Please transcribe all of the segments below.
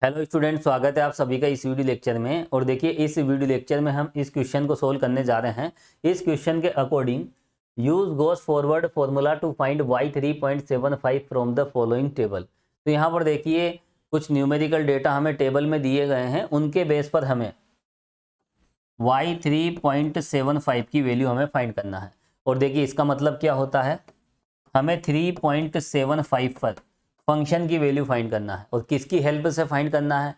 Hello student, स्वागत है आप सभी का इस वीडियो लेक्चर में। और देखिए, इस वीडियो लेक्चर में हम इस क्वेश्चन को सोल्व करने जा रहे हैं। इस क्वेश्चन के according use Gauss forward formula to find y3.75 from the following table. तो यहाँ पर देखिए, कुछ न्यूमेरिकल डेटा हमें टेबल में दिए गए हैं, उनके बेस पर हमें y3.75 की वैल्यू हमें फाइंड करना है। और देखिए, इसका मतलब क्या होता है, हमें 3.75 पर फंक्शन की वैल्यू फाइंड करना है। और किसकी हेल्प से फाइंड करना है?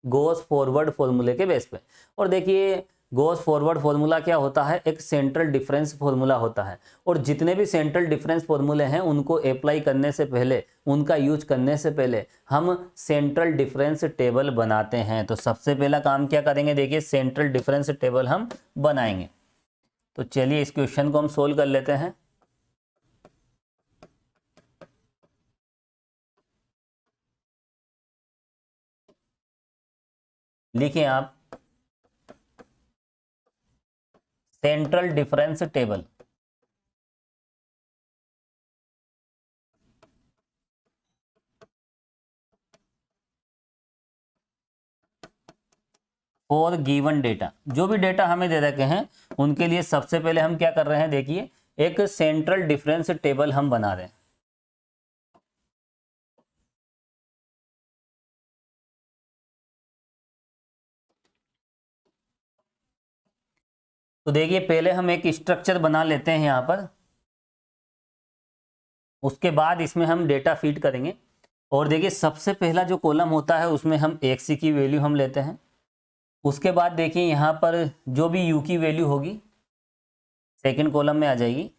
गोस फॉरवर्ड फॉर्मूले के बेस पे। और देखिए, गोस फॉरवर्ड फॉर्मूला क्या होता है? एक सेंट्रल डिफरेंस फॉर्मूला होता है। और जितने भी सेंट्रल डिफरेंस फॉर्मूले हैं, उनको अप्लाई करने से पहले, उनका यूज करने से पहले हम सेंट्रल डिफरेंस टेबल बनाते हैं। तो सबसे पहला काम क्या करेंगे? देखिए, सेंट्रल डिफरेंस टेबल हम बनाएंगे। तो चलिए, इस क्वेश्चन को हम सोल्व कर लेते हैं। लिखिए आप, central difference table. For given data, जो भी डेटा हमें दे रखे हैं उनके लिए सबसे पहले हम क्या कर रहे हैं? देखिए, एक सेंट्रल डिफरेंस टेबल हम बना रहे हैं। तो देखिए, पहले हम एक स्ट्रक्चर बना लेते हैं यहाँ पर। उसके बाद इसमें हम डेटा फीड करेंगे। और देखिए, सबसे पहला जो कॉलम होता है उसमें हम एक्स की वैल्यू हम लेते हैं। उसके बाद देखिए, यहाँ पर जो भी यू की वैल्यू होगी सेकेंड कॉलम में आ जाएगी।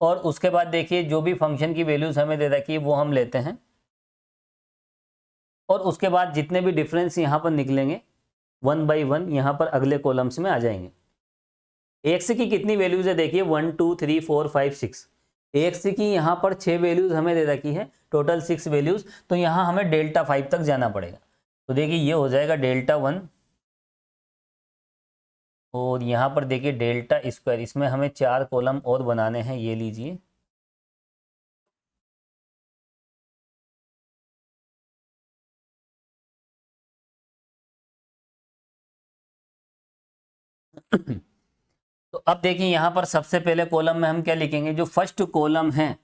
और उसके बाद देखिए, जो भी फंक्शन की वैल्यूज हमें दे रखी है वो हम लेते हैं। और उसके बाद जितने भी डिफरेंस यहाँ पर निकलेंगे, वन बाई वन यहाँ पर अगले कॉलम्स में आ जाएंगे। एक्स की कितनी वैल्यूज है? देखिए, 1 2 3 4 5 6। एक्स की यहाँ पर 6 वैल्यूज हमें दे रखी है, टोटल 6 वैल्यूज। तो यहाँ हमें डेल्टा 5 तक जाना पड़ेगा। तो देखिए, ये हो जाएगा डेल्टा 1। और यहाँ पर देखिए डेल्टा स्क्वायर, इसमें हमें 4 कॉलम और बनाने हैं। ये लीजिए, तो अब देखिए, यहाँ पर सबसे पहले कॉलम में हम क्या लिखेंगे? जो फर्स्ट कॉलम है,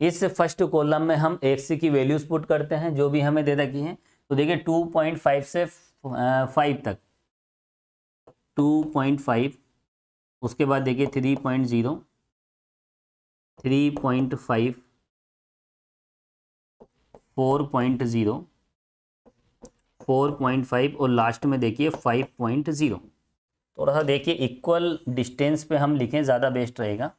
इस फर्स्ट कॉलम में हम एक्स की वैल्यूज पुट करते हैं जो भी हमें दे रखी हैं। तो देखिए, 2.5 से 5 तक, 2.5। उसके बाद देखिए 3.0, 3.5, 4.0, 4.5 और लास्ट में देखिए 5.0। थोड़ा सा देखिए इक्वल डिस्टेंस पे हम लिखें, ज़्यादा बेस्ट रहेगा।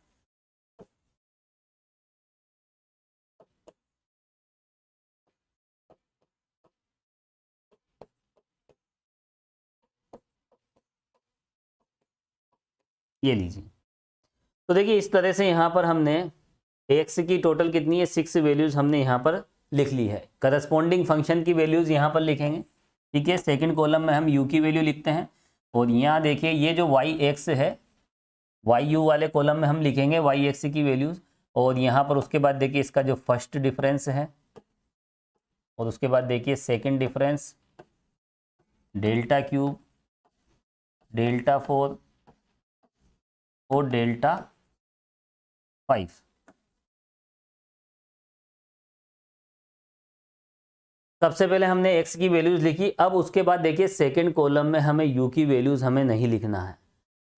ये लीजिए। तो देखिए, इस तरह से यहाँ पर हमने एक्स की टोटल कितनी है? 6 वैल्यूज हमने यहाँ पर लिख ली है। करस्पॉन्डिंग फंक्शन की वैल्यूज यहाँ पर लिखेंगे। ठीक है, सेकंड कॉलम में हम यू की वैल्यू लिखते हैं। और यहाँ देखिए, ये जो वाई एक्स है, वाई यू वाले कॉलम में हम लिखेंगे वाई एक्स की वैल्यूज। और यहाँ पर उसके बाद देखिए, इसका जो फर्स्ट डिफरेंस है, और उसके बाद देखिए second difference, delta cube, delta 4 और डेल्टा 5। सबसे पहले हमने x की वैल्यूज लिखी। अब उसके बाद देखिए, सेकंड कॉलम में हमें u की वैल्यूज हमें नहीं लिखना है,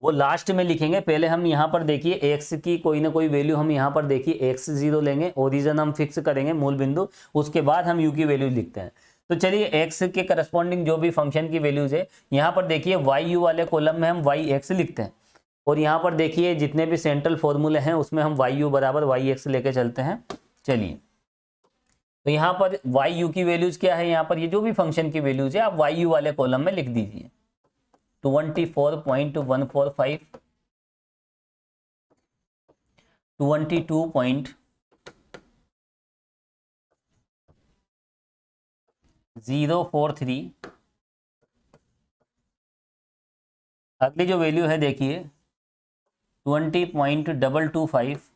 वो लास्ट में लिखेंगे। पहले हम यहाँ पर देखिए x की कोई ना कोई वैल्यू हम यहाँ पर देखिए x0 लेंगे, ओरिजिन हम फिक्स करेंगे, मूल बिंदु। उसके बाद हम u की वैल्यू लिखते हैं। तो चलिए, x के करस्पॉन्डिंग जो भी फंक्शन की वैल्यूज है, यहाँ पर देखिए वाई यू वाले कॉलम में हम वाई एक्स लिखते हैं। और यहाँ पर देखिए, जितने भी सेंट्रल फॉर्मूले हैं उसमें हम वाई यू बराबर वाई एक्स लेके चलते हैं। चलिए, तो यहाँ पर वाई यू की वैल्यूज क्या है? यहाँ पर ये जो भी फंक्शन की वैल्यूज है आप वाई यू वाले कॉलम में लिख दीजिए। 24.145, 22.043। अगली जो वैल्यू है देखिए 20.225।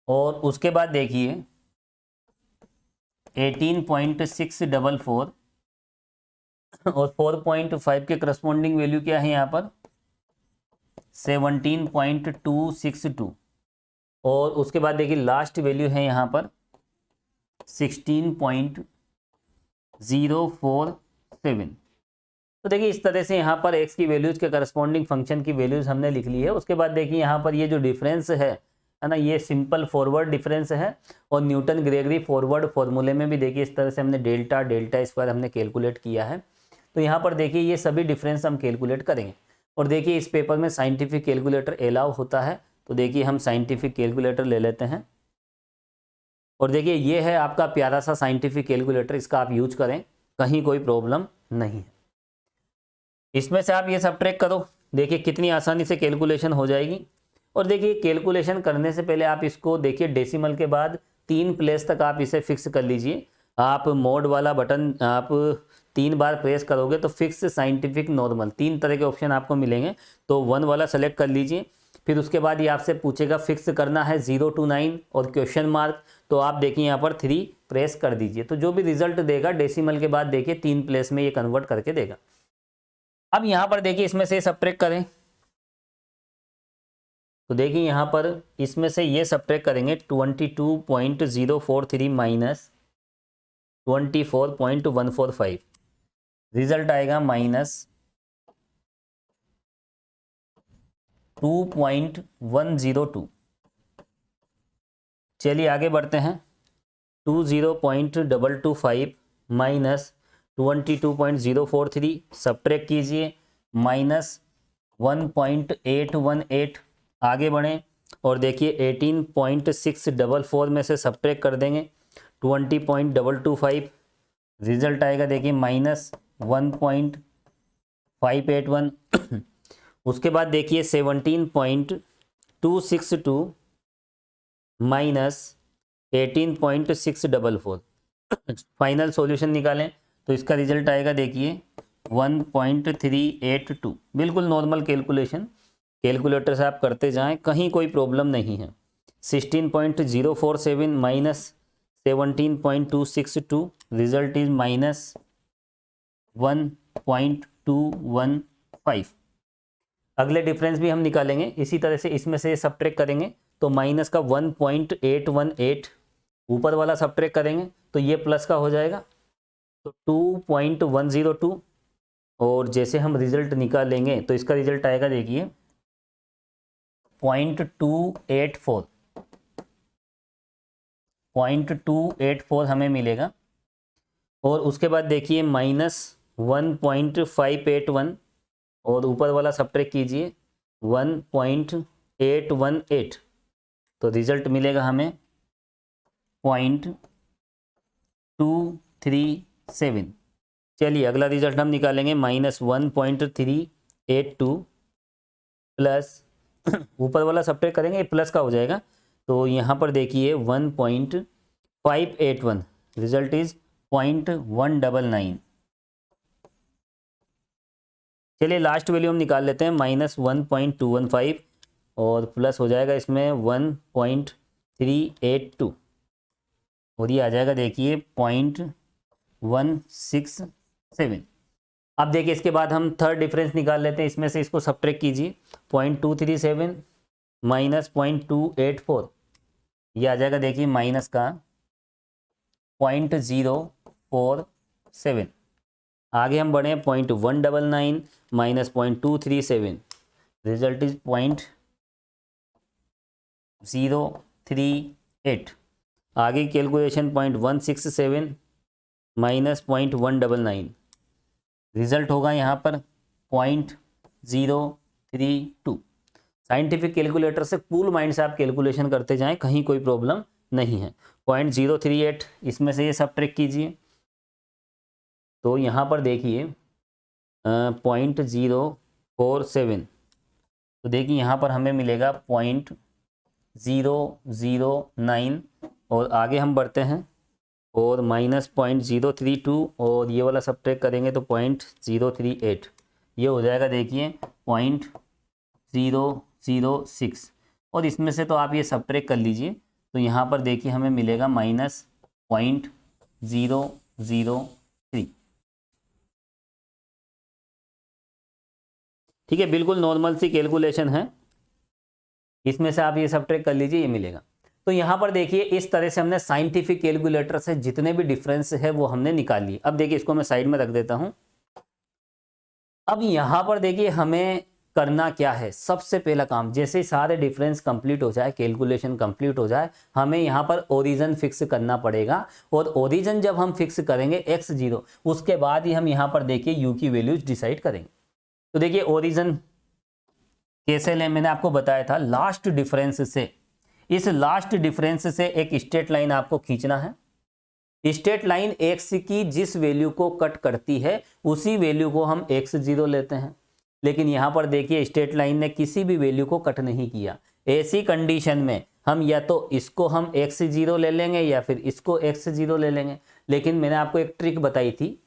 और उसके बाद देखिए 18.644 और 4.5 के करस्पॉन्डिंग वैल्यू क्या है यहाँ पर 17.262 और उसके बाद देखिए लास्ट वैल्यू है यहाँ पर 16.047। तो देखिए इस तरह से यहाँ पर x की वैल्यूज के करस्पॉन्डिंग फंक्शन की वैल्यूज हमने लिख ली है। उसके बाद देखिए यहाँ पर ये जो डिफरेंस है ना, ये सिंपल फॉरवर्ड डिफरेंस है और न्यूटन ग्रेगरी फॉरवर्ड फॉर्मूले में भी देखिए इस तरह से हमने डेल्टा डेल्टा स्क्वायर हमने कैलकुलेट किया है। तो यहाँ पर देखिए ये सभी डिफरेंस हम कैलकुलेट करेंगे। और देखिए इस पेपर में साइंटिफिक कैलकुलेटर अलाउ होता है, तो देखिए हम साइंटिफिक कैलकुलेटर ले लेते हैं। और देखिए ये है आपका प्यारा सा साइंटिफिक कैलकुलेटर, इसका आप यूज करें, कहीं कोई प्रॉब्लम नहीं है। इसमें से आप ये सब्ट्रैक्ट करो, देखिए कितनी आसानी से कैलकुलेशन हो जाएगी। और देखिए कैलकुलेशन करने से पहले आप इसको देखिए डेसिमल के बाद 3 प्लेस तक आप इसे फिक्स कर लीजिए। आप मोड वाला बटन आप 3 बार प्रेस करोगे तो फिक्स, साइंटिफिक, नॉर्मल 3 तरह के ऑप्शन आपको मिलेंगे। तो 1 वाला सेलेक्ट कर लीजिए। फिर उसके बाद ये आपसे पूछेगा फिक्स करना है 0 to 9 और क्वेश्चन मार्क, तो आप देखिए यहाँ पर 3 प्रेस कर दीजिए। तो जो भी रिजल्ट देगा डेसिमल के बाद देखिए 3 प्लेस में ये कन्वर्ट करके देगा। अब यहाँ पर देखिए इसमें से सब्ट्रैक्ट करें, तो देखिए यहाँ पर इसमें से ये सब्ट्रैक्ट करेंगे 22.043 माइनस 24.145, रिजल्ट आएगा माइनस 2.102। चलिए आगे बढ़ते हैं। 20.225 माइनस 22.043 सब्ट्रैक्ट कीजिए माइनस 1.818। आगे बढ़ें और देखिए 18.644 में से सब्ट्रैक्ट कर देंगे 20.225, रिजल्ट आएगा देखिए माइनस 1.581। उसके बाद देखिए 17.262 माइनस 18.644। फाइनल सॉल्यूशन निकालें तो इसका रिजल्ट आएगा देखिए 1.382। बिल्कुल नॉर्मल कैलकुलेशन, कैलकुलेटर से आप करते जाएं, कहीं कोई प्रॉब्लम नहीं है। 16.047 माइनस 17.262, रिजल्ट इज माइनस 1.215। अगले डिफरेंस भी हम निकालेंगे इसी तरह से, इसमें से सब्ट्रैक्ट करेंगे तो माइनस का 1.818, ऊपर वाला सब्ट्रैक्ट करेंगे तो ये प्लस का हो जाएगा तो 2.102। और जैसे हम रिजल्ट निकालेंगे तो इसका रिजल्ट आएगा देखिए 0.284 हमें मिलेगा। और उसके बाद देखिए माइनस 1.581 और ऊपर वाला सब्ट्रैक्ट कीजिए 1.818, तो रिजल्ट मिलेगा हमें 0.237। चलिए अगला रिजल्ट हम निकालेंगे माइनस 1.382 प्लस ऊपर वाला सब्ट्रैक्ट करेंगे प्लस का हो जाएगा, तो यहाँ पर देखिए 1.581, रिजल्ट इज 0.199। चलिए लास्ट वैल्यू हम निकाल लेते हैं माइनस 1.215 और प्लस हो जाएगा इसमें 1.382 और ये आ जाएगा देखिए 0.167। अब देखिए इसके बाद हम थर्ड डिफरेंस निकाल लेते हैं, इसमें से इसको सब्ट्रैक्ट कीजिए 0.237 माइनस 0.284, ये आ जाएगा देखिए माइनस का 0.047। आगे हम बढ़े 0.199 माइनस 0.237, रिजल्ट इज 0.038। आगे कैलकुलेशन 0.167 माइनस 0.199, रिजल्ट होगा यहाँ पर 0.032। साइंटिफिक कैलकुलेटर से कूल माइंड से आप कैलकुलेशन करते जाएं, कहीं कोई प्रॉब्लम नहीं है। 0.038 इसमें से ये सब्ट्रैक्ट कीजिए तो यहाँ पर देखिए 0.047, तो देखिए यहाँ पर हमें मिलेगा 0.009 और आगे हम बढ़ते हैं और माइनस 0.032 और ये वाला सब्ट्रैक्ट करेंगे तो 0.038, ये हो जाएगा देखिए 0.006 और इसमें से तो आप ये सब्ट्रैक्ट कर लीजिए तो यहाँ पर देखिए हमें मिलेगा माइनस 003। ठीक है, बिल्कुल नॉर्मल सी कैलकुलेशन है, इसमें से आप ये सब ट्रेक कर लीजिए, ये मिलेगा। तो यहाँ पर देखिए इस तरह से हमने साइंटिफिक कैलकुलेटर से जितने भी डिफरेंस है वो हमने निकाल लिए। अब देखिए इसको मैं साइड में रख देता हूँ। अब यहाँ पर देखिए हमें करना क्या है, सबसे पहला काम, जैसे सारे डिफरेंस कंप्लीट हो जाए, कैलकुलेशन कंप्लीट हो जाए, हमें यहाँ पर ओरिजिन फिक्स करना पड़ेगा। और ओरिजिन जब हम फिक्स करेंगे x0, उसके बाद ही हम यहाँ पर देखिए u की वैल्यूज डिसाइड करेंगे। तो देखिए ओरिजिन कैसे लें, मैंने आपको बताया था लास्ट डिफरेंस से। इस लास्ट डिफरेंस से एक स्ट्रेट लाइन आपको खींचना है। स्ट्रेट लाइन x की जिस वैल्यू को कट करती है उसी वैल्यू को हम x0 लेते हैं। लेकिन यहाँ पर देखिए स्ट्रेट लाइन ने किसी भी वैल्यू को कट नहीं किया। ऐसी कंडीशन में हम या तो इसको हम x0 ले लेंगे या फिर इसको x0 ले लेंगे। लेकिन मैंने आपको एक ट्रिक बताई थी,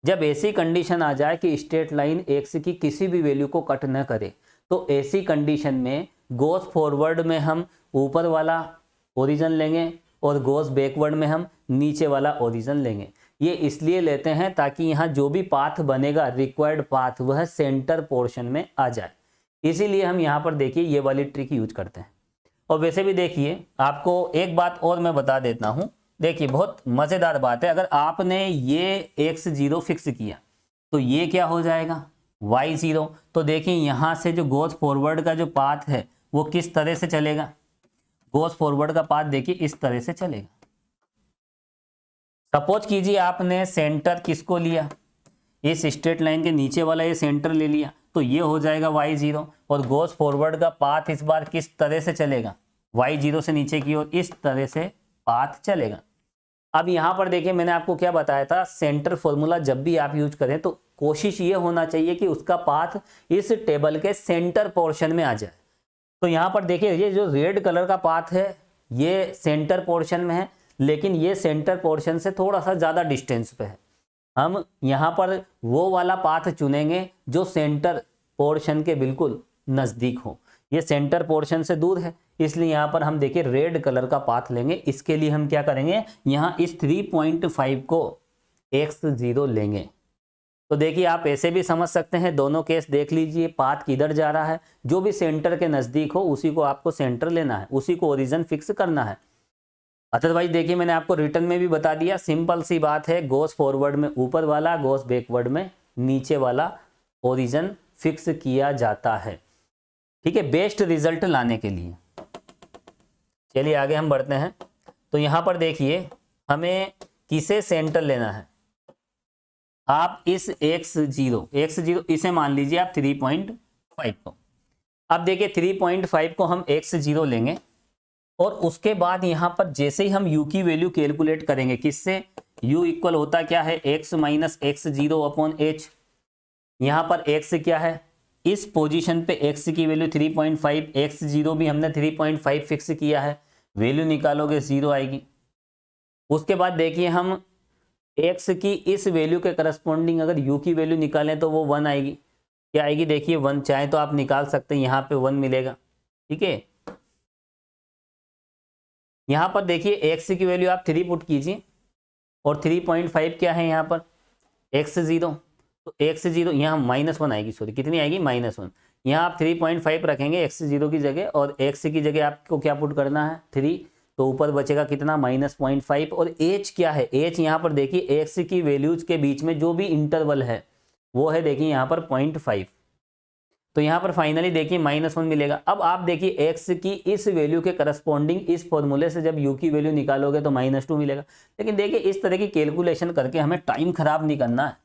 जब ऐसी कंडीशन आ जाए कि स्ट्रेट लाइन x की किसी भी वैल्यू को कट न करे, तो ऐसी कंडीशन में गोस फॉरवर्ड में हम ऊपर वाला ओरिजिन लेंगे और गोस बैकवर्ड में हम नीचे वाला ओरिजिन लेंगे। ये इसलिए लेते हैं ताकि यहाँ जो भी पाथ बनेगा, रिक्वायर्ड पाथ, वह सेंटर पोर्शन में आ जाए। इसीलिए हम यहाँ पर देखिए ये वाली ट्रिक यूज करते हैं। और वैसे भी देखिए आपको एक बात और मैं बता देता हूँ, देखिए बहुत मज़ेदार बात है। अगर आपने ये x0 फिक्स किया तो ये क्या हो जाएगा, y0। तो देखिए यहाँ से जो गोस फॉरवर्ड का जो पाथ है वो किस तरह से चलेगा, गोस फॉरवर्ड का पाथ देखिए इस तरह से चलेगा। सपोज कीजिए आपने सेंटर किसको लिया, इस स्ट्रेट लाइन के नीचे वाला ये सेंटर ले लिया, तो ये हो जाएगा y0। और गोस फॉरवर्ड का पाथ इस बार किस तरह से चलेगा, y0 से नीचे की ओर इस तरह से पाथ चलेगा। अब यहाँ पर देखिए मैंने आपको क्या बताया था, सेंटर फॉर्मूला जब भी आप यूज करें तो कोशिश ये होना चाहिए कि उसका पाथ इस टेबल के सेंटर पोर्शन में आ जाए। तो यहाँ पर देखिए ये जो रेड कलर का पाथ है ये सेंटर पोर्शन में है, लेकिन ये सेंटर पोर्शन से थोड़ा सा ज़्यादा डिस्टेंस पे है। हम यहाँ पर वो वाला पाथ चुनेंगे जो सेंटर पोर्शन के बिल्कुल नज़दीक हो। ये सेंटर पोर्शन से दूर है, इसलिए यहाँ पर हम देखिए रेड कलर का पाथ लेंगे। इसके लिए हम क्या करेंगे, यहाँ इस 3.5 को x0 लेंगे। तो देखिए आप ऐसे भी समझ सकते हैं, दोनों केस देख लीजिए, पाथ किधर जा रहा है, जो भी सेंटर के नज़दीक हो उसी को आपको सेंटर लेना है, उसी को ओरिजिन फिक्स करना है। अदरवाइज देखिए मैंने आपको रिटर्न में भी बता दिया, सिंपल सी बात है, गोस फॉरवर्ड में ऊपर वाला, गोस बैकवर्ड में नीचे वाला ओरिजिन फिक्स किया जाता है। ठीक है, बेस्ट रिजल्ट लाने के लिए। चलिए आगे हम बढ़ते हैं। तो यहाँ पर देखिए हमें किसे सेंटर लेना है, आप इस x0 इसे मान लीजिए आप 3.5 को। अब देखिए 3.5 को हम x0 लेंगे और उसके बाद यहाँ पर जैसे ही हम u की वैल्यू कैलकुलेट करेंगे, किससे, u इक्वल होता क्या है, x minus x0 upon h। यहाँ पर x क्या है, इस पोजीशन पे x की वैल्यू 3.5, x0 भी हमने 3.5 फिक्स किया है, वैल्यू निकालोगे 0 आएगी। उसके बाद देखिए हम x की इस वैल्यू के करस्पॉन्डिंग अगर u की वैल्यू निकालें तो वो 1 आएगी। क्या आएगी, देखिए 1, चाहे तो आप निकाल सकते हैं, यहाँ पे 1 मिलेगा। ठीक है, यहाँ पर देखिए x की वैल्यू आप 3 पुट कीजिए और 3.5 क्या है यहाँ पर x0, तो x0 यहाँ -1 आएगी, सॉरी कितनी आएगी, -1। यहाँ आप 3.5 रखेंगे x0 की जगह और x की जगह आपको क्या पुट करना है 3, तो ऊपर बचेगा कितना -0.5। और h क्या है, h यहाँ पर देखिए x की वैल्यूज के बीच में जो भी इंटरवल है वो है देखिए यहाँ पर 0.5, तो यहाँ पर फाइनली देखिए -1 मिलेगा। अब आप देखिए x की इस वैल्यू के करस्पॉन्डिंग इस फॉर्मूले से जब u की वैल्यू निकालोगे तो -2 मिलेगा। लेकिन देखिए इस तरह की कैलकुलेशन करके हमें टाइम खराब नहीं करना है,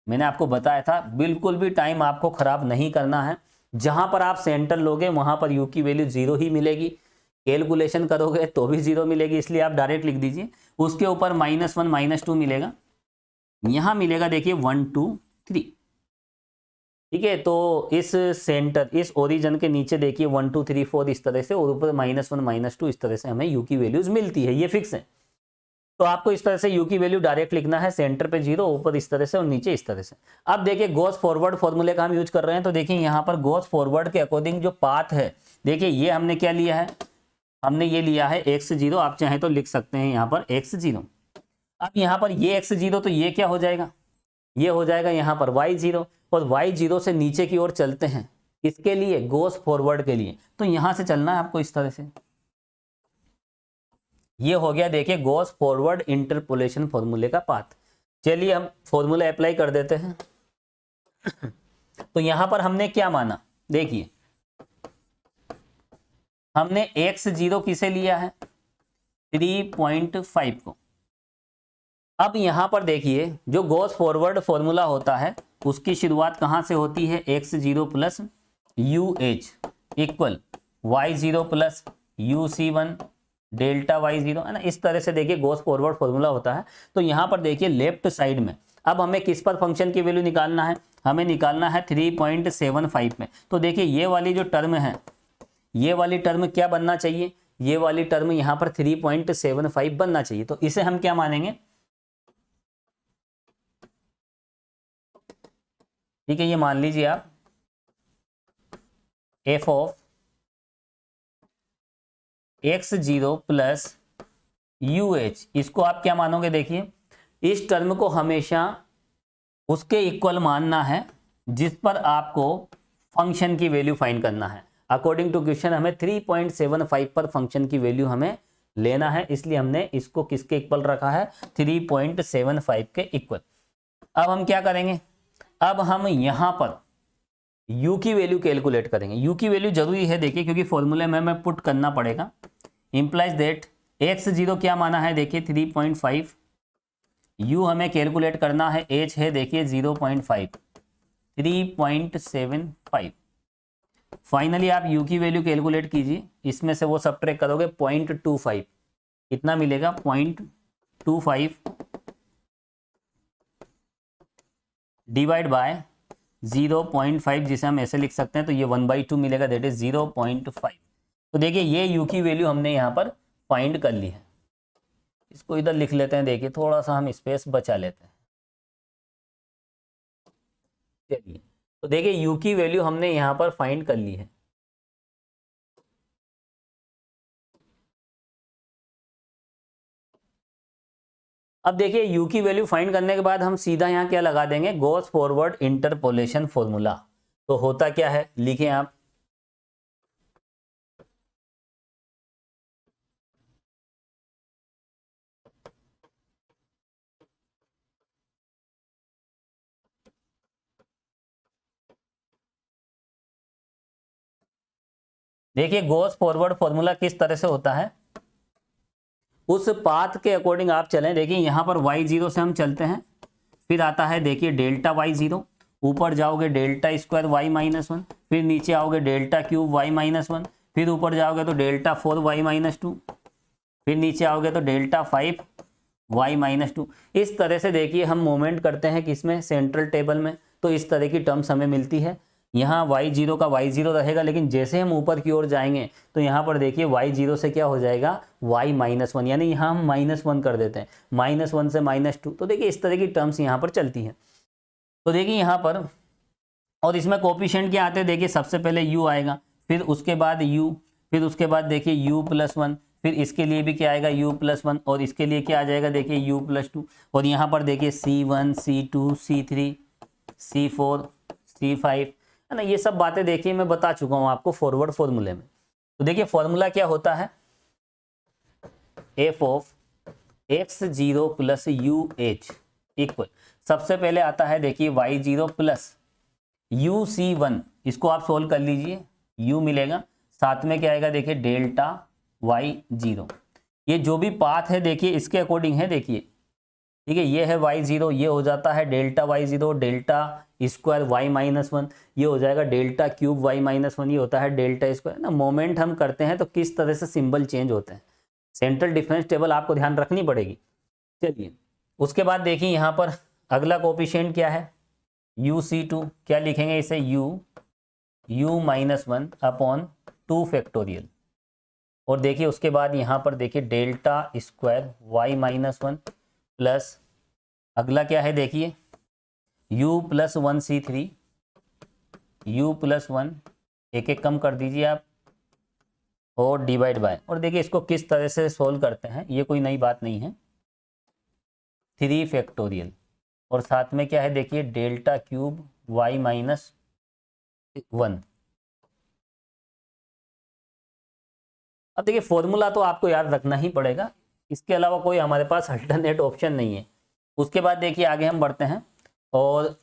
मैंने आपको बताया था बिल्कुल भी टाइम आपको खराब नहीं करना है। जहां पर आप सेंटर लोगे वहां पर u की वैल्यू 0 ही मिलेगी, कैलकुलेशन करोगे तो भी 0 मिलेगी, इसलिए आप डायरेक्ट लिख दीजिए। उसके ऊपर -1 -2 मिलेगा, यहाँ मिलेगा देखिए 1 2 3। ठीक है, तो इस सेंटर इस ओरिजिन के नीचे देखिए 1 2 3 4 इस तरह से, और ऊपर -1 -2 इस तरह से हमें u की वैल्यूज मिलती है, ये फिक्स है। तो आपको इस तरह से u की वैल्यू डायरेक्ट लिखना है, सेंटर पे 0, ऊपर इस तरह से और नीचे इस तरह से। अब देखिए गोस फॉरवर्ड फॉर्मूले का हम यूज कर रहे हैं, तो देखिए यहाँ पर गोस फॉरवर्ड के अकॉर्डिंग जो पाथ है, देखिए ये हमने क्या लिया है, हमने ये लिया है x0, आप चाहें तो लिख सकते हैं यहाँ पर x0। अब यहाँ पर ये x0 तो ये क्या हो जाएगा, ये हो जाएगा यहाँ पर y0, और y0 से नीचे की ओर चलते हैं इसके लिए गोस फॉरवर्ड के लिए, तो यहां से चलना है आपको इस तरह से। ये हो गया देखिए गोस फॉरवर्ड इंटरपोलेशन फॉर्मूले का पाथ। चलिए हम फॉर्मूला अप्लाई कर देते हैं। तो यहां पर हमने क्या माना, देखिए हमने x0 किसे लिया है, 3.5 को। अब यहां पर देखिए जो गोस फॉरवर्ड फॉर्मूला होता है उसकी शुरुआत कहां से होती है, x0 plus UH equal y0 plus UC1 delta y0, है ना। इस तरह से देखिए गोस फॉरवर्ड फॉर्मूला होता है। तो यहां पर देखिए लेफ्ट साइड में अब हमें किस पर फंक्शन की वैल्यू निकालना है, हमें निकालना है 3.75 में। तो देखिए ये वाली जो टर्म है, ये वाली टर्म क्या बनना चाहिए, ये वाली टर्म यहां पर 3.75 बनना चाहिए। तो इसे हम क्या मानेंगे, ठीक है, ये मान लीजिए आप f of x0 plus UH, इसको आप क्या मानोगे, देखिए इस टर्म को हमेशा उसके इक्वल मानना है जिस पर आपको फंक्शन की वैल्यू फाइंड करना है। अकॉर्डिंग टू क्वेश्चन हमें 3.75 पर फंक्शन की वैल्यू हमें लेना है, इसलिए हमने इसको किसके इक्वल रखा है, 3.75 के इक्वल। अब हम क्या करेंगे, अब हम यहां पर u की वैल्यू कैलकुलेट करेंगे। u की वैल्यू जरूरी है देखिए क्योंकि फॉर्मूले में हमें पुट करना पड़ेगा। इंप्लाइज दैट x0 क्या माना है, देखिए 3.5, u हमें कैलकुलेट करना है, h है देखिए 0.5, 3.75। फाइनली आप u की वैल्यू कैलकुलेट कीजिए, इसमें से वो सब्ट्रैक्ट करोगे 0.25, कितना मिलेगा 0.25 डिवाइड बाय 0.5, जिसे हम ऐसे लिख सकते हैं, तो ये 1/2 मिलेगा, दैट इज 0.5। तो देखिए ये u की वैल्यू हमने यहाँ पर फाइंड कर ली है। इसको इधर लिख लेते हैं, देखिए थोड़ा सा हम स्पेस बचा लेते हैं। चलिए तो देखिए u की वैल्यू हमने यहाँ पर फाइंड कर ली है। अब देखिए u की वैल्यू फाइंड करने के बाद हम सीधा यहाँ क्या लगा देंगे, गोस फॉरवर्ड इंटरपोलेशन फॉर्मूला। तो होता क्या है, लिखें आप, देखिए गोस फॉरवर्ड फॉर्मूला किस तरह से होता है, उस पाथ के अकॉर्डिंग आप चलें। देखिए यहाँ पर y0 से हम चलते हैं, फिर आता है देखिए डेल्टा y0, ऊपर जाओगे डेल्टा स्क्वायर y-1, फिर नीचे आओगे डेल्टा क्यूब y-1, फिर ऊपर जाओगे तो डेल्टा 4y-2, फिर नीचे आओगे तो डेल्टा 5y-2। इस तरह से देखिए हम मूवमेंट करते हैं किसमें, सेंट्रल टेबल में। तो इस तरह की टर्म्स हमें मिलती है। यहाँ y0 का y0 रहेगा, लेकिन जैसे हम ऊपर की ओर जाएंगे तो यहाँ पर देखिए y0 से क्या हो जाएगा, y-1, यानी यहाँ हम -1 कर देते हैं, -1 से -2। तो देखिए इस तरह की टर्म्स यहाँ पर चलती हैं। तो देखिए यहाँ पर, और इसमें कोफिशिएंट क्या आते हैं, देखिए सबसे पहले u आएगा, फिर उसके बाद u, फिर उसके बाद देखिए u+1, फिर इसके लिए भी क्या आएगा u+1, और इसके लिए क्या आ जाएगा देखिए u+2, और यहाँ पर देखिए C1, C2, C3, C4, C5, है ना। ये सब बातें देखिए मैं बता चुका हूँ आपको फॉरवर्ड फॉर्मूले में। तो देखिए फॉर्मूला क्या होता है, f of x0 plus UH equal, सबसे पहले आता है देखिए y0 प्लस UC1, इसको आप सोल्व कर लीजिए, u मिलेगा, साथ में क्या आएगा देखिए डेल्टा y0। ये जो भी पाथ है देखिए इसके अकॉर्डिंग है, देखिए ठीक है, ये है y0, ये हो जाता है delta y0, delta square y-1, ये हो जाएगा डेल्टा क्यूब y-1, ये होता है डेल्टा स्क्वायर ना। मोमेंट हम करते हैं तो किस तरह से सिंबल चेंज होते हैं, सेंट्रल डिफरेंस टेबल आपको ध्यान रखनी पड़ेगी। चलिए उसके बाद देखिए यहाँ पर अगला कोफिशिएंट क्या है, UC2, क्या लिखेंगे इसे, u-1 अपॉन 2 फैक्टोरियल, और देखिए उसके बाद यहाँ पर देखिए डेल्टा स्क्वायर y-1 प्लस अगला क्या है देखिए u+1C3, u+1, एक एक कम कर दीजिए आप, और डिवाइड बाय, और देखिए इसको किस तरह से सोल्व करते हैं, ये कोई नई बात नहीं है। 3 फैक्टोरियल और साथ में क्या है देखिए डेल्टा क्यूब y माइनस 1। अब देखिए फॉर्मूला तो आपको याद रखना ही पड़ेगा, इसके अलावा कोई हमारे पास अल्टरनेट ऑप्शन नहीं है। उसके बाद देखिए आगे हम बढ़ते हैं और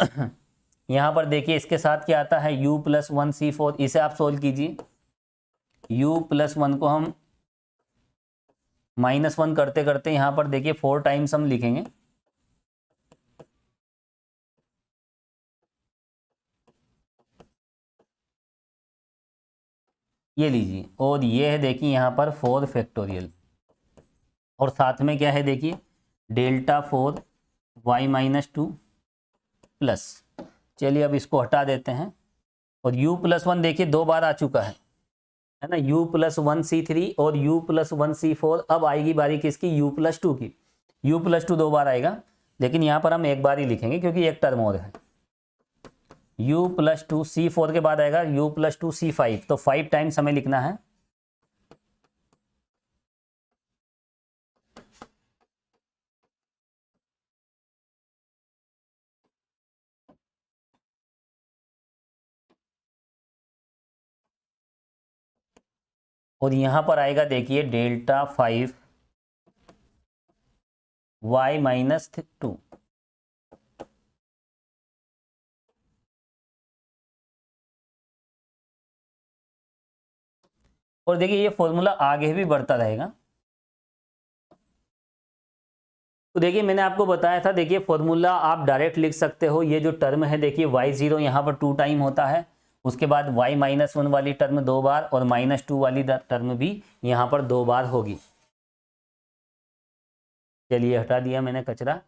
यहाँ पर देखिए इसके साथ क्या आता है u प्लस 1c4, इसे आप सोल्व कीजिए। u प्लस 1 को हम -1 करते करते यहाँ पर देखिए 4 टाइम्स हम लिखेंगे। ये लीजिए और ये है देखिए यहाँ पर 4 फैक्टोरियल और साथ में क्या है देखिए डेल्टा 4 y माइनस 2 प्लस, चलिए अब इसको हटा देते हैं और u प्लस 1 देखिए 2 बार आ चुका है ना, u प्लस 1c3 और u प्लस 1c4। अब आएगी बारी किसकी, u प्लस 2 की। u प्लस 2 2 बार आएगा, लेकिन यहाँ पर हम एक बार ही लिखेंगे क्योंकि एक टर्म और है। u प्लस 2 c4 के बाद आएगा u प्लस 2 c5, तो 5 टाइम्स हमें लिखना है। और यहां पर आएगा देखिए डेल्टा 5 y माइनस 2। और देखिए ये फॉर्मूला आगे भी बढ़ता रहेगा। तो देखिए मैंने आपको बताया था, देखिए फॉर्मूला आप डायरेक्ट लिख सकते हो। ये जो टर्म है देखिए y0 यहाँ पर 2 टाइम होता है, उसके बाद y माइनस 1 वाली टर्म 2 बार और -2 वाली टर्म भी यहाँ पर 2 बार होगी। चलिए हटा दिया मैंने कचरा।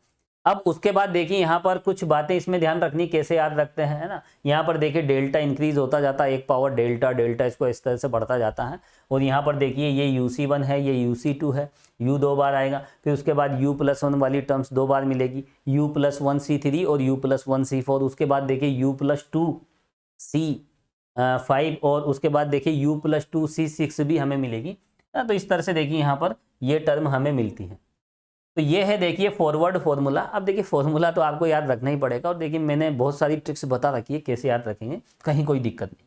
अब उसके बाद देखिए यहाँ पर कुछ बातें इसमें ध्यान रखनी, कैसे याद रखते हैं, है ना। यहाँ पर देखिए डेल्टा इंक्रीज होता जाता है, एक पावर डेल्टा डेल्टा इसको इस तरह से बढ़ता जाता है। और यहाँ पर देखिए ये UC1 है, ये UC2 है, U 2 बार आएगा, फिर उसके बाद U प्लस 1 वाली टर्म्स 2 बार मिलेगी, U प्लस 1C3 और U प्लस 1C4। उसके बाद देखिए U प्लस 2C5 और उसके बाद देखिए U प्लस 2C6 भी हमें मिलेगी। तो इस तरह से देखिए यहाँ पर ये टर्म हमें मिलती है। तो ये है देखिए फॉरवर्ड फॉर्मूला। अब देखिए फॉर्मूला तो आपको याद रखना ही पड़ेगा, और देखिए मैंने बहुत सारी ट्रिक्स बता रखी है कैसे याद रखेंगे, कहीं कोई दिक्कत नहीं।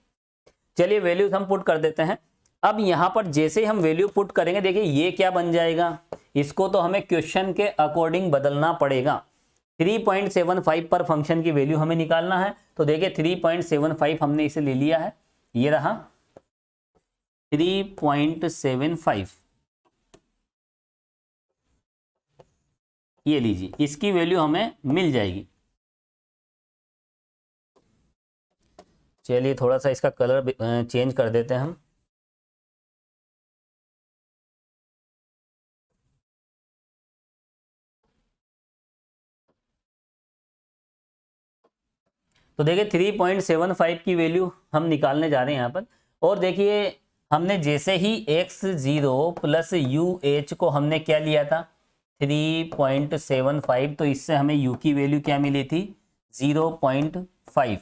चलिए वैल्यूज हम पुट कर देते हैं। अब यहाँ पर जैसे ही हम वैल्यू पुट करेंगे देखिए ये क्या बन जाएगा, इसको तो हमें क्वेश्चन के अकॉर्डिंग बदलना पड़ेगा। 3.75 पर फंक्शन की वैल्यू हमें निकालना है। तो देखिए 3.75 हमने इसे ले लिया है, ये रहा 3.75, ये लीजिए, इसकी वैल्यू हमें मिल जाएगी। चलिए थोड़ा सा इसका कलर चेंज कर देते हैं हम। तो देखिए 3.75 की वैल्यू हम निकालने जा रहे हैं यहाँ पर। और देखिए हमने जैसे ही x0 प्लस UH को हमने क्या लिया था 3.75, तो इससे हमें u की वैल्यू क्या मिली थी 0.5।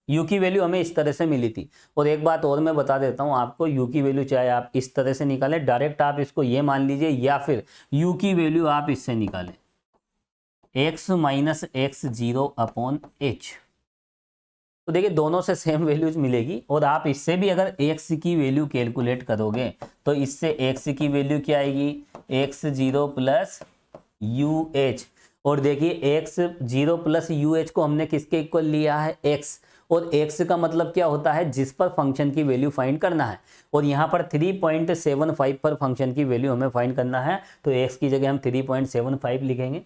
u की वैल्यू हमें इस तरह से मिली थी। और एक बात और मैं बता देता हूं आपको, u की वैल्यू चाहे आप इस तरह से निकालें, डायरेक्ट आप इसको ये मान लीजिए, या फिर u की वैल्यू आप इससे निकालें x minus x0 upon h। तो देखिए दोनों से सेम वैल्यूज मिलेगी। और आप इससे भी अगर x की वैल्यू कैलकुलेट करोगे तो इससे x की वैल्यू क्या आएगी x0 प्लस UH। और देखिए x0 प्लस UH को हमने किसके इक्वल लिया है x, और x का मतलब क्या होता है जिस पर फंक्शन की वैल्यू फाइंड करना है। और यहाँ पर 3.75 पर फंक्शन की वैल्यू हमें फाइंड करना है, तो x की जगह हम 3.75 लिखेंगे,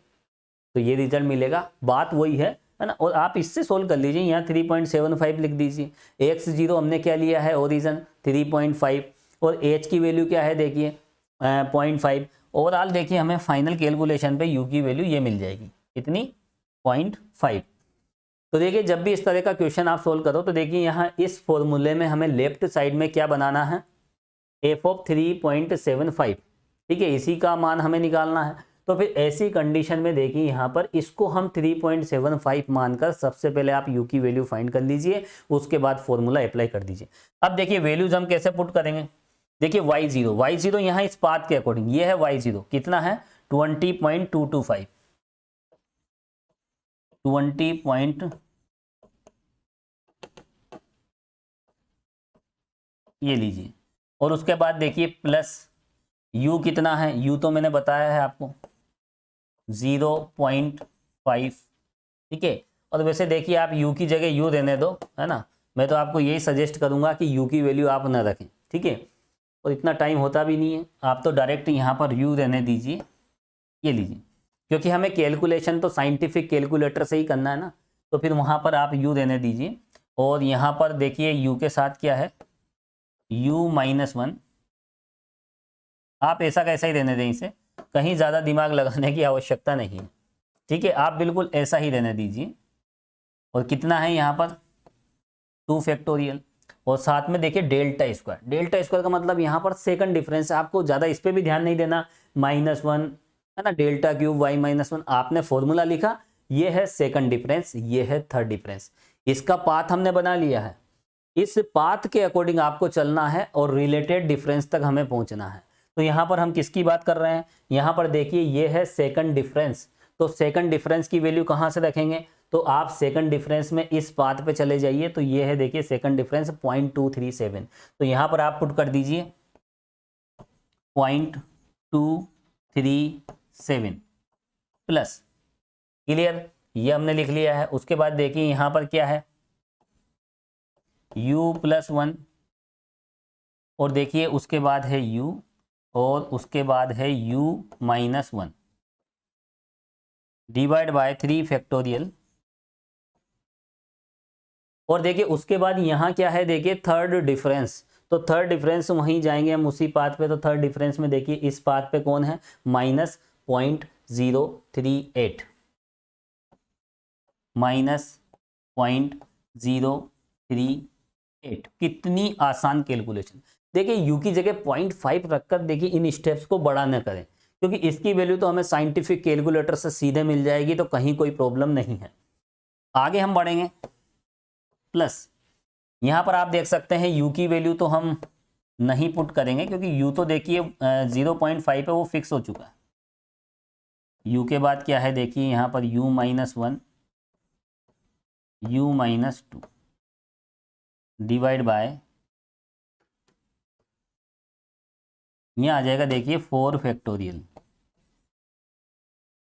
तो ये रिजल्ट मिलेगा। बात वही है ना। और आप इससे सोल्व कर लीजिए, यहाँ 3.75 लिख दीजिए। x0 हमने क्या लिया है ओरिजन 3.5 और h की वैल्यू क्या है देखिए 0.5। ओवरऑल देखिए हमें फाइनल कैलकुलेशन पे u की वैल्यू ये मिल जाएगी कितनी 0.5। तो देखिए जब भी इस तरह का क्वेश्चन आप सोल्व करो तो देखिए यहाँ इस फॉर्मूले में हमें लेफ्ट साइड में क्या बनाना है f ऑफ 3.75, ठीक है, इसी का मान हमें निकालना है। तो फिर ऐसी कंडीशन में देखिए यहाँ पर इसको हम 3.75 मानकर सबसे पहले आप u की वैल्यू फाइंड कर लीजिए, उसके बाद फॉर्मूला अप्लाई कर दीजिए। अब देखिए वैल्यूज हम कैसे पुट करेंगे, देखिए y0 यहाँ इस पाथ के अकॉर्डिंग ये है y0 कितना है 20.225, 20 पॉइंट, ये लीजिए, और उसके बाद देखिए प्लस u कितना है, u तो मैंने बताया है आपको 0.5, ठीक है। और वैसे देखिए आप u की जगह u देने दो, है ना, मैं तो आपको यही सजेस्ट करूंगा कि u की वैल्यू आप ना रखें, ठीक है, और इतना टाइम होता भी नहीं है, आप तो डायरेक्ट यहाँ पर u देने दीजिए, ये लीजिए, क्योंकि हमें कैलकुलेशन तो साइंटिफिक कैलकुलेटर से ही करना है ना, तो फिर वहाँ पर आप u देने दीजिए। और यहाँ पर देखिए u के साथ क्या है, u-1, आप ऐसा कैसा ही देने दें इसे, कहीं ज़्यादा दिमाग लगाने की आवश्यकता नहीं है, ठीक है, आप बिल्कुल ऐसा ही देने दीजिए। और कितना है यहाँ पर 2 फैक्टोरियल, और साथ में देखिए डेल्टा स्क्वायर, डेल्टा स्क्वायर का मतलब यहाँ पर सेकंड डिफरेंस है, आपको ज़्यादा इस पर भी ध्यान नहीं देना, -1 है ना, डेल्टा क्यूब y-1, आपने फॉर्मूला लिखा, ये है सेकंड डिफरेंस, ये है थर्ड डिफरेंस, इसका पाथ हमने बना लिया है, इस पाथ के अकॉर्डिंग आपको चलना है और रिलेटेड डिफरेंस तक हमें पहुंचना है। तो यहाँ पर हम किसकी बात कर रहे हैं, यहाँ पर देखिए ये है सेकंड डिफरेंस, तो सेकंड डिफरेंस की वैल्यू कहाँ से रखेंगे, तो आप सेकंड डिफरेंस में इस पाथ पे चले जाइए, तो ये है देखिए सेकंड डिफरेंस 0.237, तो यहाँ पर आप पुट कर दीजिए 0.237 प्लस, क्लियर, ये हमने लिख लिया है। उसके बाद देखिए यहाँ पर क्या है u+1, और देखिए उसके बाद है u, और उसके बाद है u-1 डिवाइड बाय 3 फैक्टोरियल, और देखिए उसके बाद यहाँ क्या है, देखिए थर्ड डिफरेंस, तो थर्ड डिफरेंस वहीं जाएंगे हम उसी पाथ पे, तो थर्ड डिफरेंस में देखिए इस पाथ पे कौन है, -0.038, -0.038, कितनी आसान कैलकुलेशन। देखिए u की जगह 0.5 रखकर देखिए इन स्टेप्स को बड़ा न करें, क्योंकि इसकी वैल्यू तो हमें साइंटिफिक कैलकुलेटर से सीधे मिल जाएगी, तो कहीं कोई प्रॉब्लम नहीं है। आगे हम बढ़ेंगे, प्लस यहाँ पर आप देख सकते हैं u की वैल्यू तो हम नहीं पुट करेंगे, क्योंकि u तो देखिए 0.5 है, वो फिक्स हो चुका है। u के बाद क्या है, देखिए यहाँ पर u-1 u-2 डिवाइड बाय, यहाँ आ जाएगा देखिए 4 फैक्टोरियल,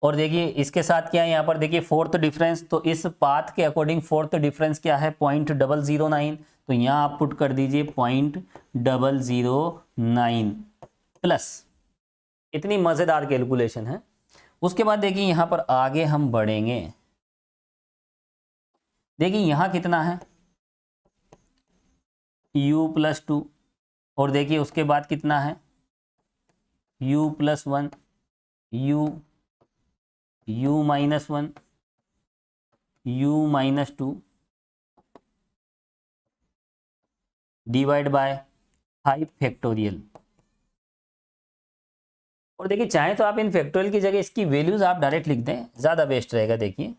और देखिए इसके साथ क्या है, यहाँ पर देखिए फोर्थ डिफरेंस, तो इस पाथ के अकॉर्डिंग फोर्थ डिफरेंस क्या है 0.009, तो यहाँ आप पुट कर दीजिए 0.009 प्लस, इतनी मज़ेदार कैलकुलेशन है। उसके बाद देखिए यहाँ पर आगे हम बढ़ेंगे, देखिए यहाँ कितना है u+2, और देखिए उसके बाद कितना है u+1 u-1 u-2 divide by 5 factorial, और देखिए चाहे तो आप इन फैक्टोरियल की जगह इसकी वैल्यूज आप डायरेक्ट लिख दें, ज़्यादा बेस्ट रहेगा, देखिए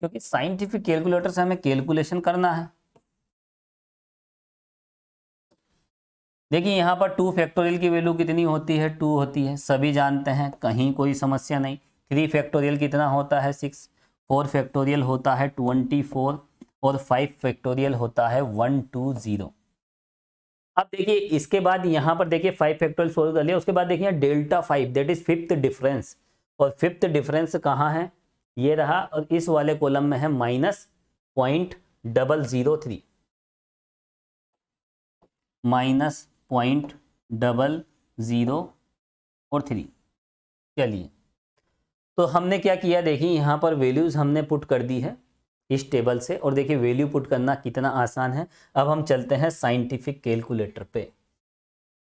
क्योंकि साइंटिफिक कैलकुलेटर से हमें कैलकुलेशन करना है। देखिए यहाँ पर 2 फैक्टोरियल की वैल्यू कितनी होती है, 2 होती है, सभी जानते हैं, कहीं कोई समस्या नहीं। 3 फैक्टोरियल कितना होता है 6, 4 फैक्टोरियल होता है 24, और 5 फैक्टोरियल होता है 120। अब देखिए इसके बाद यहाँ पर देखिए 5 फैक्टोरियल सोल्व कर लिया, उसके बाद देखिए delta 5 that is fifth difference, और फिफ्थ डिफरेंस कहाँ है, ये रहा, और इस वाले कॉलम में है -0.003, -0.003। चलिए, तो हमने क्या किया, देखिए यहाँ पर वैल्यूज हमने पुट कर दी है इस टेबल से, और देखिए वैल्यू पुट करना कितना आसान है। अब हम चलते हैं साइंटिफिक कैलकुलेटर पे,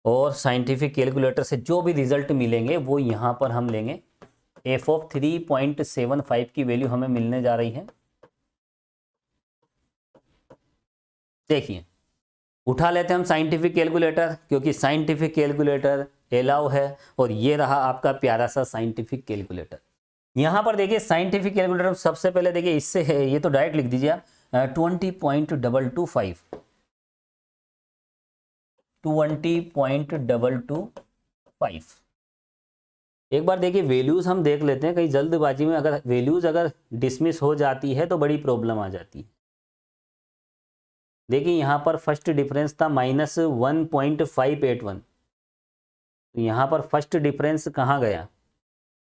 और साइंटिफिक कैलकुलेटर से जो भी रिजल्ट मिलेंगे वो यहाँ पर हम लेंगे। f ऑफ 3.75 की वैल्यू हमें मिलने जा रही है। देखिए उठा लेते हैं हम साइंटिफिक कैलकुलेटर, क्योंकि साइंटिफिक कैलकुलेटर अलाउ है, और ये रहा आपका प्यारा सा साइंटिफिक कैलकुलेटर। यहाँ पर देखिए साइंटिफिक कैलकुलेटर सबसे पहले देखिए इससे है, ये तो डायरेक्ट लिख दीजिए आप 20.225, 20.225 एक बार देखिए वैल्यूज़ हम देख लेते हैं, कहीं जल्दबाजी में अगर वैल्यूज़ अगर डिसमिस हो जाती है तो बड़ी प्रॉब्लम आ जाती है। देखिए यहाँ पर फर्स्ट डिफरेंस था -1.581, तो यहाँ पर फर्स्ट डिफरेंस कहाँ गया,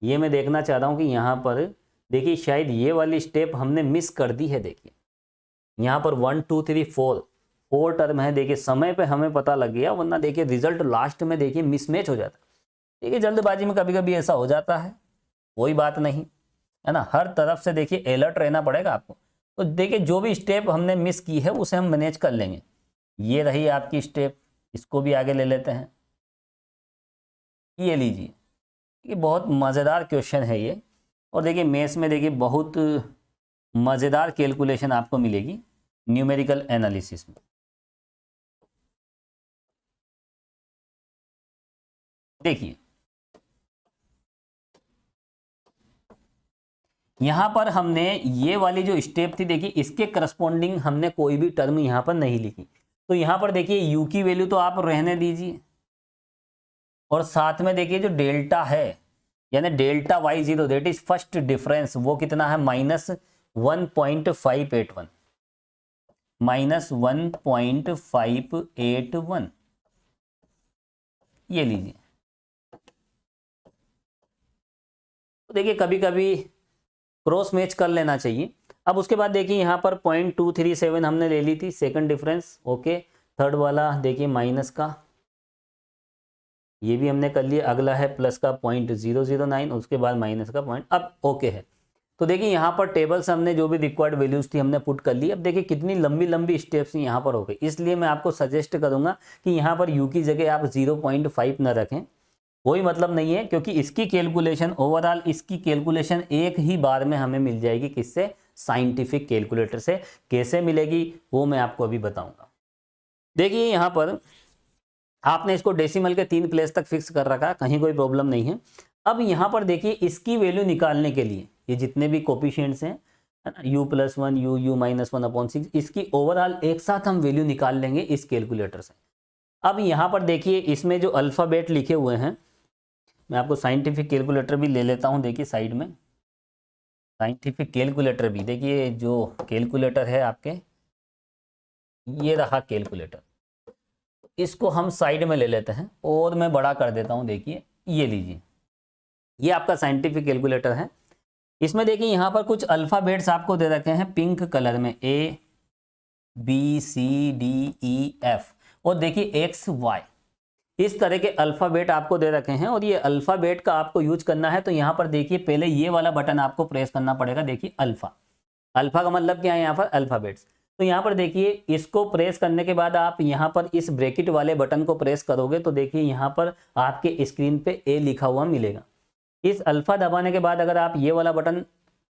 ये मैं देखना चाहता हूँ कि यहाँ पर देखिए शायद ये वाली स्टेप हमने मिस कर दी है। देखिए यहाँ पर 1 2 3 4 टर्म है, देखिए समय पे हमें पता लग गया, वरना देखिए रिजल्ट लास्ट में देखिए मिसमैच हो जाता है। देखिए जल्दबाजी में कभी कभी ऐसा हो जाता है, कोई बात नहीं है ना, हर तरफ से देखिए अलर्ट रहना पड़ेगा आपको। तो देखिए जो भी स्टेप हमने मिस की है उसे हम मैनेज कर लेंगे। ये रही आपकी स्टेप, इसको भी आगे ले लेते हैं। ये लीजिए, ये बहुत मज़ेदार क्वेश्चन है ये, और देखिए मैथ्स में देखिए बहुत मज़ेदार कैलकुलेशन आपको मिलेगी न्यूमेरिकल एनालिसिस में। देखिए यहाँ पर हमने ये वाली जो स्टेप थी, देखिए इसके करस्पॉन्डिंग हमने कोई भी टर्म यहाँ पर नहीं लिखी। तो यहाँ पर देखिए यू की वैल्यू तो आप रहने दीजिए, और साथ में देखिए जो डेल्टा है यानी delta y0 that is first difference, वो कितना है -1.581, -1.581, ये लीजिए। तो देखिए कभी कभी क्रॉस मैच कर लेना चाहिए। अब उसके बाद देखिए यहाँ पर 0.237 हमने ले ली थी सेकंड डिफरेंस, ओके। थर्ड वाला देखिए माइनस का, ये भी हमने कर लिया। अगला है प्लस का 0.009, उसके बाद माइनस का पॉइंट, अब ओके है। तो देखिए यहाँ पर टेबल्स हमने जो भी रिक्वायर्ड वैल्यूज थी हमने पुट कर ली। अब देखिए कितनी लंबी लंबी स्टेप्स यहाँ पर हो गई, इसलिए मैं आपको सजेस्ट करूंगा कि यहाँ पर यू की जगह आप 0.5 न रखें, कोई मतलब नहीं है, क्योंकि इसकी कैलकुलेशन ओवरऑल इसकी कैलकुलेशन एक ही बार में हमें मिल जाएगी। किससे? साइंटिफिक कैलकुलेटर से। कैसे मिलेगी वो मैं आपको अभी बताऊंगा। देखिए यहाँ पर आपने इसको डेसिमल के 3 प्लेस तक फिक्स कर रखा है, कहीं कोई प्रॉब्लम नहीं है। अब यहाँ पर देखिए इसकी वैल्यू निकालने के लिए ये जितने भी कोफिशिएंट्स हैं है ना, u+1 u-1/6, इसकी ओवरऑल एक साथ हम वैल्यू निकाल लेंगे इस कैलकुलेटर से। अब यहाँ पर देखिए इसमें जो अल्फ़ाबेट लिखे हुए हैं, मैं आपको साइंटिफिक कैलकुलेटर भी ले लेता हूँ, देखिए साइड में साइंटिफिक कैलकुलेटर भी, देखिए जो कैलकुलेटर है आपके, ये रहा कैलकुलेटर, इसको हम साइड में ले लेते हैं और मैं बड़ा कर देता हूँ। देखिए ये लीजिए, ये आपका साइंटिफिक कैलकुलेटर है। इसमें देखिए यहाँ पर कुछ अल्फ़ाबेट्स आपको दे रखे हैं पिंक कलर में, A B C D E F, और देखिए XY, इस तरह के अल्फ़ाबेट आपको दे रखे हैं। और ये अल्फ़ाबेट का आपको यूज करना है, तो यहाँ पर देखिए पहले ये वाला बटन आपको प्रेस करना पड़ेगा। देखिए अल्फ़ा, अल्फ़ा का मतलब क्या है यहाँ पर? अल्फ़ाबेट्स। तो यहाँ पर देखिए इसको प्रेस करने के बाद आप यहाँ पर इस ब्रैकेट वाले बटन को प्रेस करोगे तो देखिए यहाँ पर आपके स्क्रीन पे A लिखा हुआ मिलेगा। इस अल्फ़ा दबाने के बाद अगर आप ये वाला बटन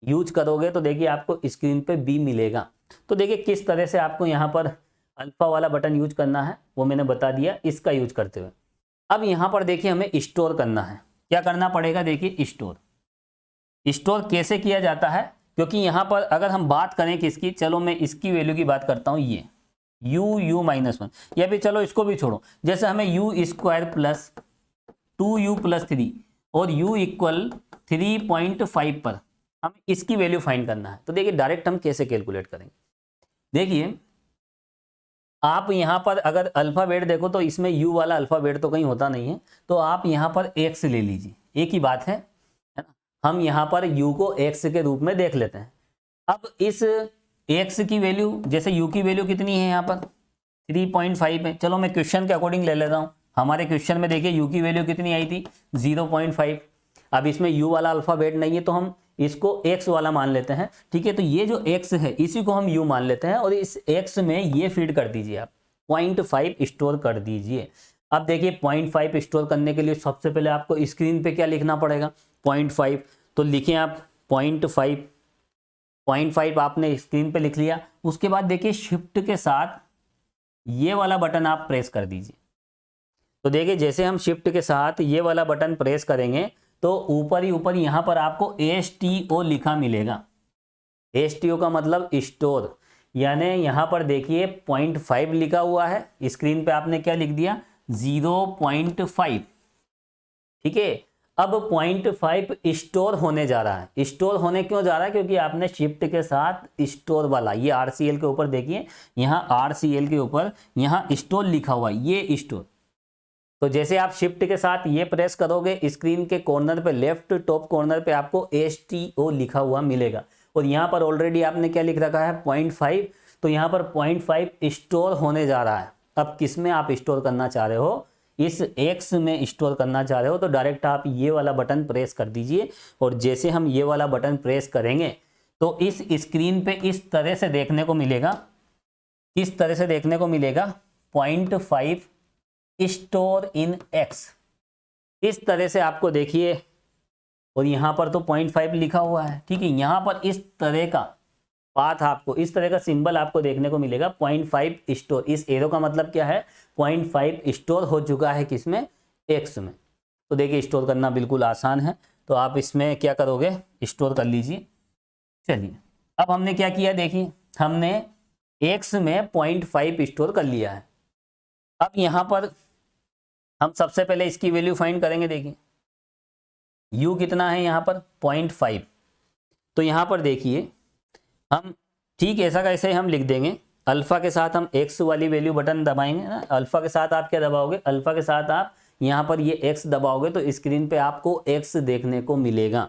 यूज करोगे तो देखिए आपको स्क्रीन पे B मिलेगा। तो देखिए किस तरह से आपको यहाँ पर अल्फ़ा वाला बटन यूज करना है वो मैंने बता दिया इसका यूज करते हुए। अब यहाँ पर देखिए हमें स्टोर करना है। क्या करना पड़ेगा? देखिए स्टोर कैसे किया जाता है, क्योंकि यहाँ पर अगर हम बात करें किसकी, चलो मैं इसकी वैल्यू की बात करता हूँ, ये u-1, या फिर चलो इसको भी छोड़ो, जैसे हमें u² प्लस 2u+3 और u इक्वल 3.5 पर हमें इसकी वैल्यू फाइंड करना है। तो देखिए डायरेक्ट हम कैसे कैलकुलेट करेंगे। देखिए आप यहाँ पर अगर अल्फ़ाबेट देखो तो इसमें u वाला अल्फ़ाबेट तो कहीं होता नहीं है, तो आप यहाँ पर x ले लीजिए, एक ही बात है ना। हम यहाँ पर u को x के रूप में देख लेते हैं। अब इस x की वैल्यू, जैसे u की वैल्यू कितनी है यहाँ पर 3.5 है, चलो मैं क्वेश्चन के अकॉर्डिंग ले लेता हूँ। हमारे क्वेश्चन में देखिए u की वैल्यू कितनी आई थी 0.5। अब इसमें u वाला अल्फ़ाबेट नहीं है तो हम इसको x वाला मान लेते हैं, ठीक है। तो ये जो x है इसी को हम u मान लेते हैं, और इस x में ये फीड कर दीजिए आप, 0.5 स्टोर कर दीजिए। अब देखिए 0.5 स्टोर करने के लिए सबसे पहले आपको स्क्रीन पे क्या लिखना पड़ेगा? 0.5, तो लिखें आप 0.5 आपने स्क्रीन पे लिख लिया। उसके बाद देखिए शिफ्ट के साथ ये वाला बटन आप प्रेस कर दीजिए। तो देखिए जैसे हम शिफ्ट के साथ ये वाला बटन प्रेस करेंगे तो ऊपर ही ऊपर यहाँ पर आपको STO लिखा मिलेगा। STO का मतलब स्टोर, यानी यहाँ पर देखिए 0.5 लिखा हुआ है, स्क्रीन पे आपने क्या लिख दिया 0.5, ठीक है। अब 0.5 स्टोर होने जा रहा है। स्टोर होने क्यों जा रहा है? क्योंकि आपने शिफ्ट के साथ स्टोर वाला, ये RCL के ऊपर देखिए, यहाँ RCL के ऊपर यहाँ स्टोर लिखा हुआ है, ये स्टोर। तो जैसे आप शिफ्ट के साथ ये प्रेस करोगे, स्क्रीन के कॉर्नर पे लेफ्ट टॉप कॉर्नर पे आपको STO लिखा हुआ मिलेगा, और यहाँ पर ऑलरेडी आपने क्या लिख रखा है 0.5, तो यहाँ पर 0.5 स्टोर होने जा रहा है। अब किस में आप स्टोर करना चाह रहे हो? इस X में स्टोर करना चाह रहे हो, तो डायरेक्ट आप ये वाला बटन प्रेस कर दीजिए, और जैसे हम ये वाला बटन प्रेस करेंगे तो इस स्क्रीन पे इस तरह से देखने को मिलेगा, किस तरह से देखने को मिलेगा 0.5 स्टोर इन X, इस तरह से आपको देखिए, और यहाँ पर तो 0.5 लिखा हुआ है, ठीक है। यहाँ पर इस तरह का पाथ आपको, इस तरह का सिंबल आपको देखने को मिलेगा 0.5 स्टोर। इस एरो का मतलब क्या है? 0.5 स्टोर हो चुका है किसमें? X में। तो देखिए स्टोर करना बिल्कुल आसान है, तो आप इसमें क्या करोगे? स्टोर कर लीजिए। चलिए अब हमने क्या किया, देखिए हमने X में 0.5 स्टोर कर लिया है। अब यहाँ पर हम सबसे पहले इसकी वैल्यू फाइंड करेंगे। देखिए U कितना है यहाँ पर 0.5, तो यहाँ पर देखिए हम ठीक ऐसा कैसे हम लिख देंगे, अल्फा के साथ हम X वाली वैल्यू बटन दबाएंगे ना, अल्फा के साथ आप क्या दबाओगे? अल्फा के साथ आप यहाँ पर ये X दबाओगे तो स्क्रीन पे आपको X देखने को मिलेगा।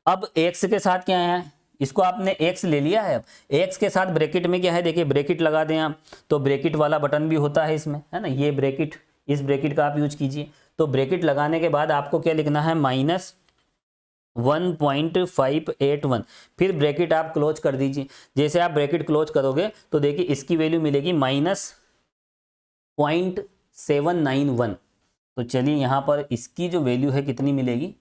अब X के साथ क्या है, इसको आपने X ले लिया है। अब X के साथ ब्रैकेट में क्या है, देखिए ब्रैकेट लगा दें आप, तो ब्रैकेट वाला बटन भी होता है इसमें, है ना, ये ब्रैकेट, इस ब्रैकेट का आप यूज कीजिए। तो ब्रैकेट लगाने के बाद आपको क्या लिखना है? -1.581, फिर ब्रैकेट आप क्लोज कर दीजिए। जैसे आप ब्रैकेट क्लोज करोगे तो देखिए इसकी वैल्यू मिलेगी -0.791। तो चलिए यहाँ पर इसकी जो वैल्यू है कितनी मिलेगी,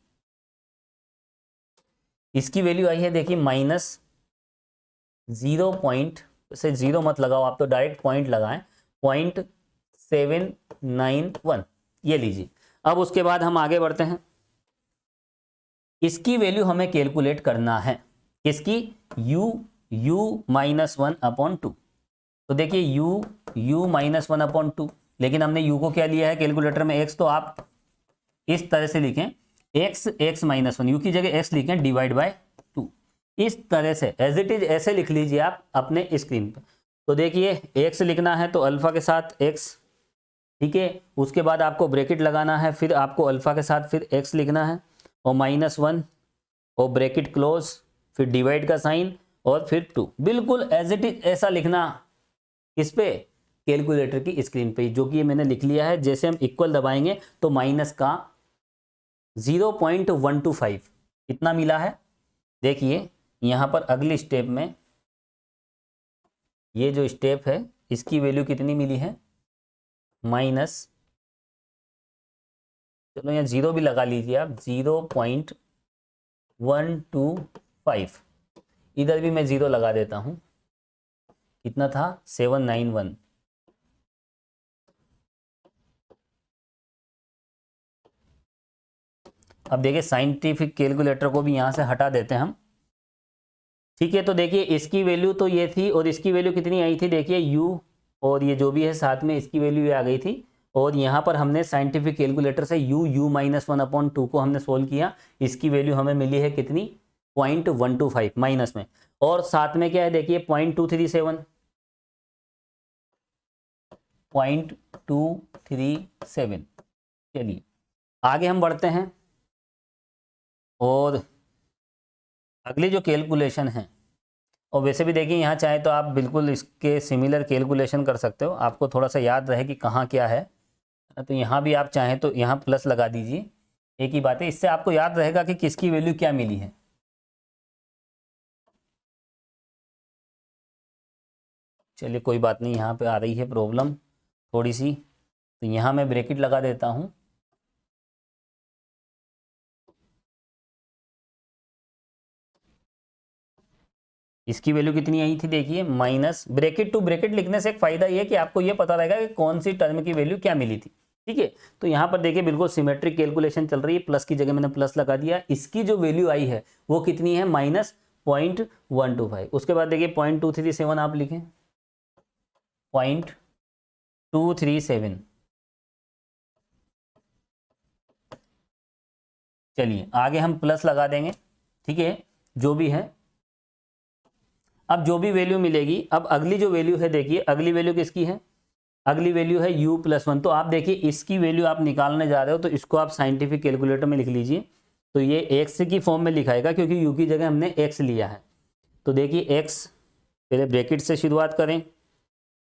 इसकी वैल्यू आई है देखिए -0. से जीरो मत लगाओ आप, तो डायरेक्ट पॉइंट लगाएं, 0.791 ये लीजिए। अब उसके बाद हम आगे बढ़ते हैं, इसकी वैल्यू हमें कैलकुलेट करना है, किसकी? u -1/2। तो देखिए u -1/2, लेकिन हमने u को क्या लिया है कैलकुलेटर में? x, तो आप इस तरह से लिखें x -1, u की जगह x लिखें /2, इस तरह से एज इट इज ऐसे लिख लीजिए आप अपने स्क्रीन पर। तो देखिए x लिखना है तो अल्फा के साथ x, ठीक है, उसके बाद आपको ब्रैकेट लगाना है, फिर आपको अल्फा के साथ फिर x लिखना है, और -1 और ब्रैकेट क्लोज, फिर डिवाइड का साइन, और फिर 2, बिल्कुल एज इट इज ऐसा लिखना। किस पे? कैलकुलेटर की स्क्रीन पे, जो कि ये मैंने लिख लिया है। जैसे हम इक्वल दबाएंगे तो माइनस का 0.125 कितना मिला है? देखिए यहाँ पर अगली स्टेप में, ये जो स्टेप है इसकी वैल्यू कितनी मिली है? चलो यहाँ 0 भी लगा लीजिए आप, 0.125, इधर भी मैं 0 लगा देता हूं। कितना था? 791। अब देखिए साइंटिफिक कैलकुलेटर को भी यहां से हटा देते हैं हम, ठीक है। तो देखिए इसकी वैल्यू तो ये थी, और इसकी वैल्यू कितनी आई थी? देखिए u और ये जो भी है साथ में, इसकी वैल्यू ये आ गई थी, और यहाँ पर हमने साइंटिफिक कैलकुलेटर से u -1/2 को हमने सोल्व किया। इसकी वैल्यू हमें मिली है कितनी? 0.125 माइनस में, और साथ में क्या है देखिए 0.237, 0.237। चलिए आगे हम बढ़ते हैं, और अगली जो कैलकुलेशन है, और वैसे भी देखिए यहाँ चाहे तो आप बिल्कुल इसके सिमिलर कैलकुलेशन कर सकते हो, आपको थोड़ा सा याद रहे कि कहाँ क्या है। तो यहाँ भी आप चाहें तो यहाँ प्लस लगा दीजिए, एक ही बात है, इससे आपको याद रहेगा कि किसकी वैल्यू क्या मिली है। चलिए कोई बात नहीं, यहाँ पे आ रही है प्रॉब्लम थोड़ी सी, तो यहाँ मैं ब्रैकेट लगा देता हूँ। इसकी वैल्यू कितनी आई थी? देखिए माइनस, ब्रैकेट टू ब्रैकेट लिखने से एक फायदा ये है कि आपको ये पता रहेगा कि कौन सी टर्म की वैल्यू क्या मिली थी, ठीक है। तो यहाँ पर देखिए बिल्कुल सिमेट्रिक कैलकुलेशन चल रही है, प्लस की जगह मैंने प्लस लगा दिया। इसकी जो वैल्यू आई है वो कितनी है? -0.125। उसके बाद देखिए 0.237 आप लिखें, 0.237। चलिए आगे हम प्लस लगा देंगे, ठीक है, जो भी है। अब जो भी वैल्यू मिलेगी, अब अगली जो वैल्यू है देखिए, अगली वैल्यू किसकी है, अगली वैल्यू है u+1। तो आप देखिए इसकी वैल्यू आप निकालने जा रहे हो तो इसको आप साइंटिफिक कैलकुलेटर में लिख लीजिए। तो ये x की फॉर्म में लिखाएगा क्योंकि u की जगह हमने x लिया है। तो देखिए x, पहले ब्रैकेट से शुरुआत करें,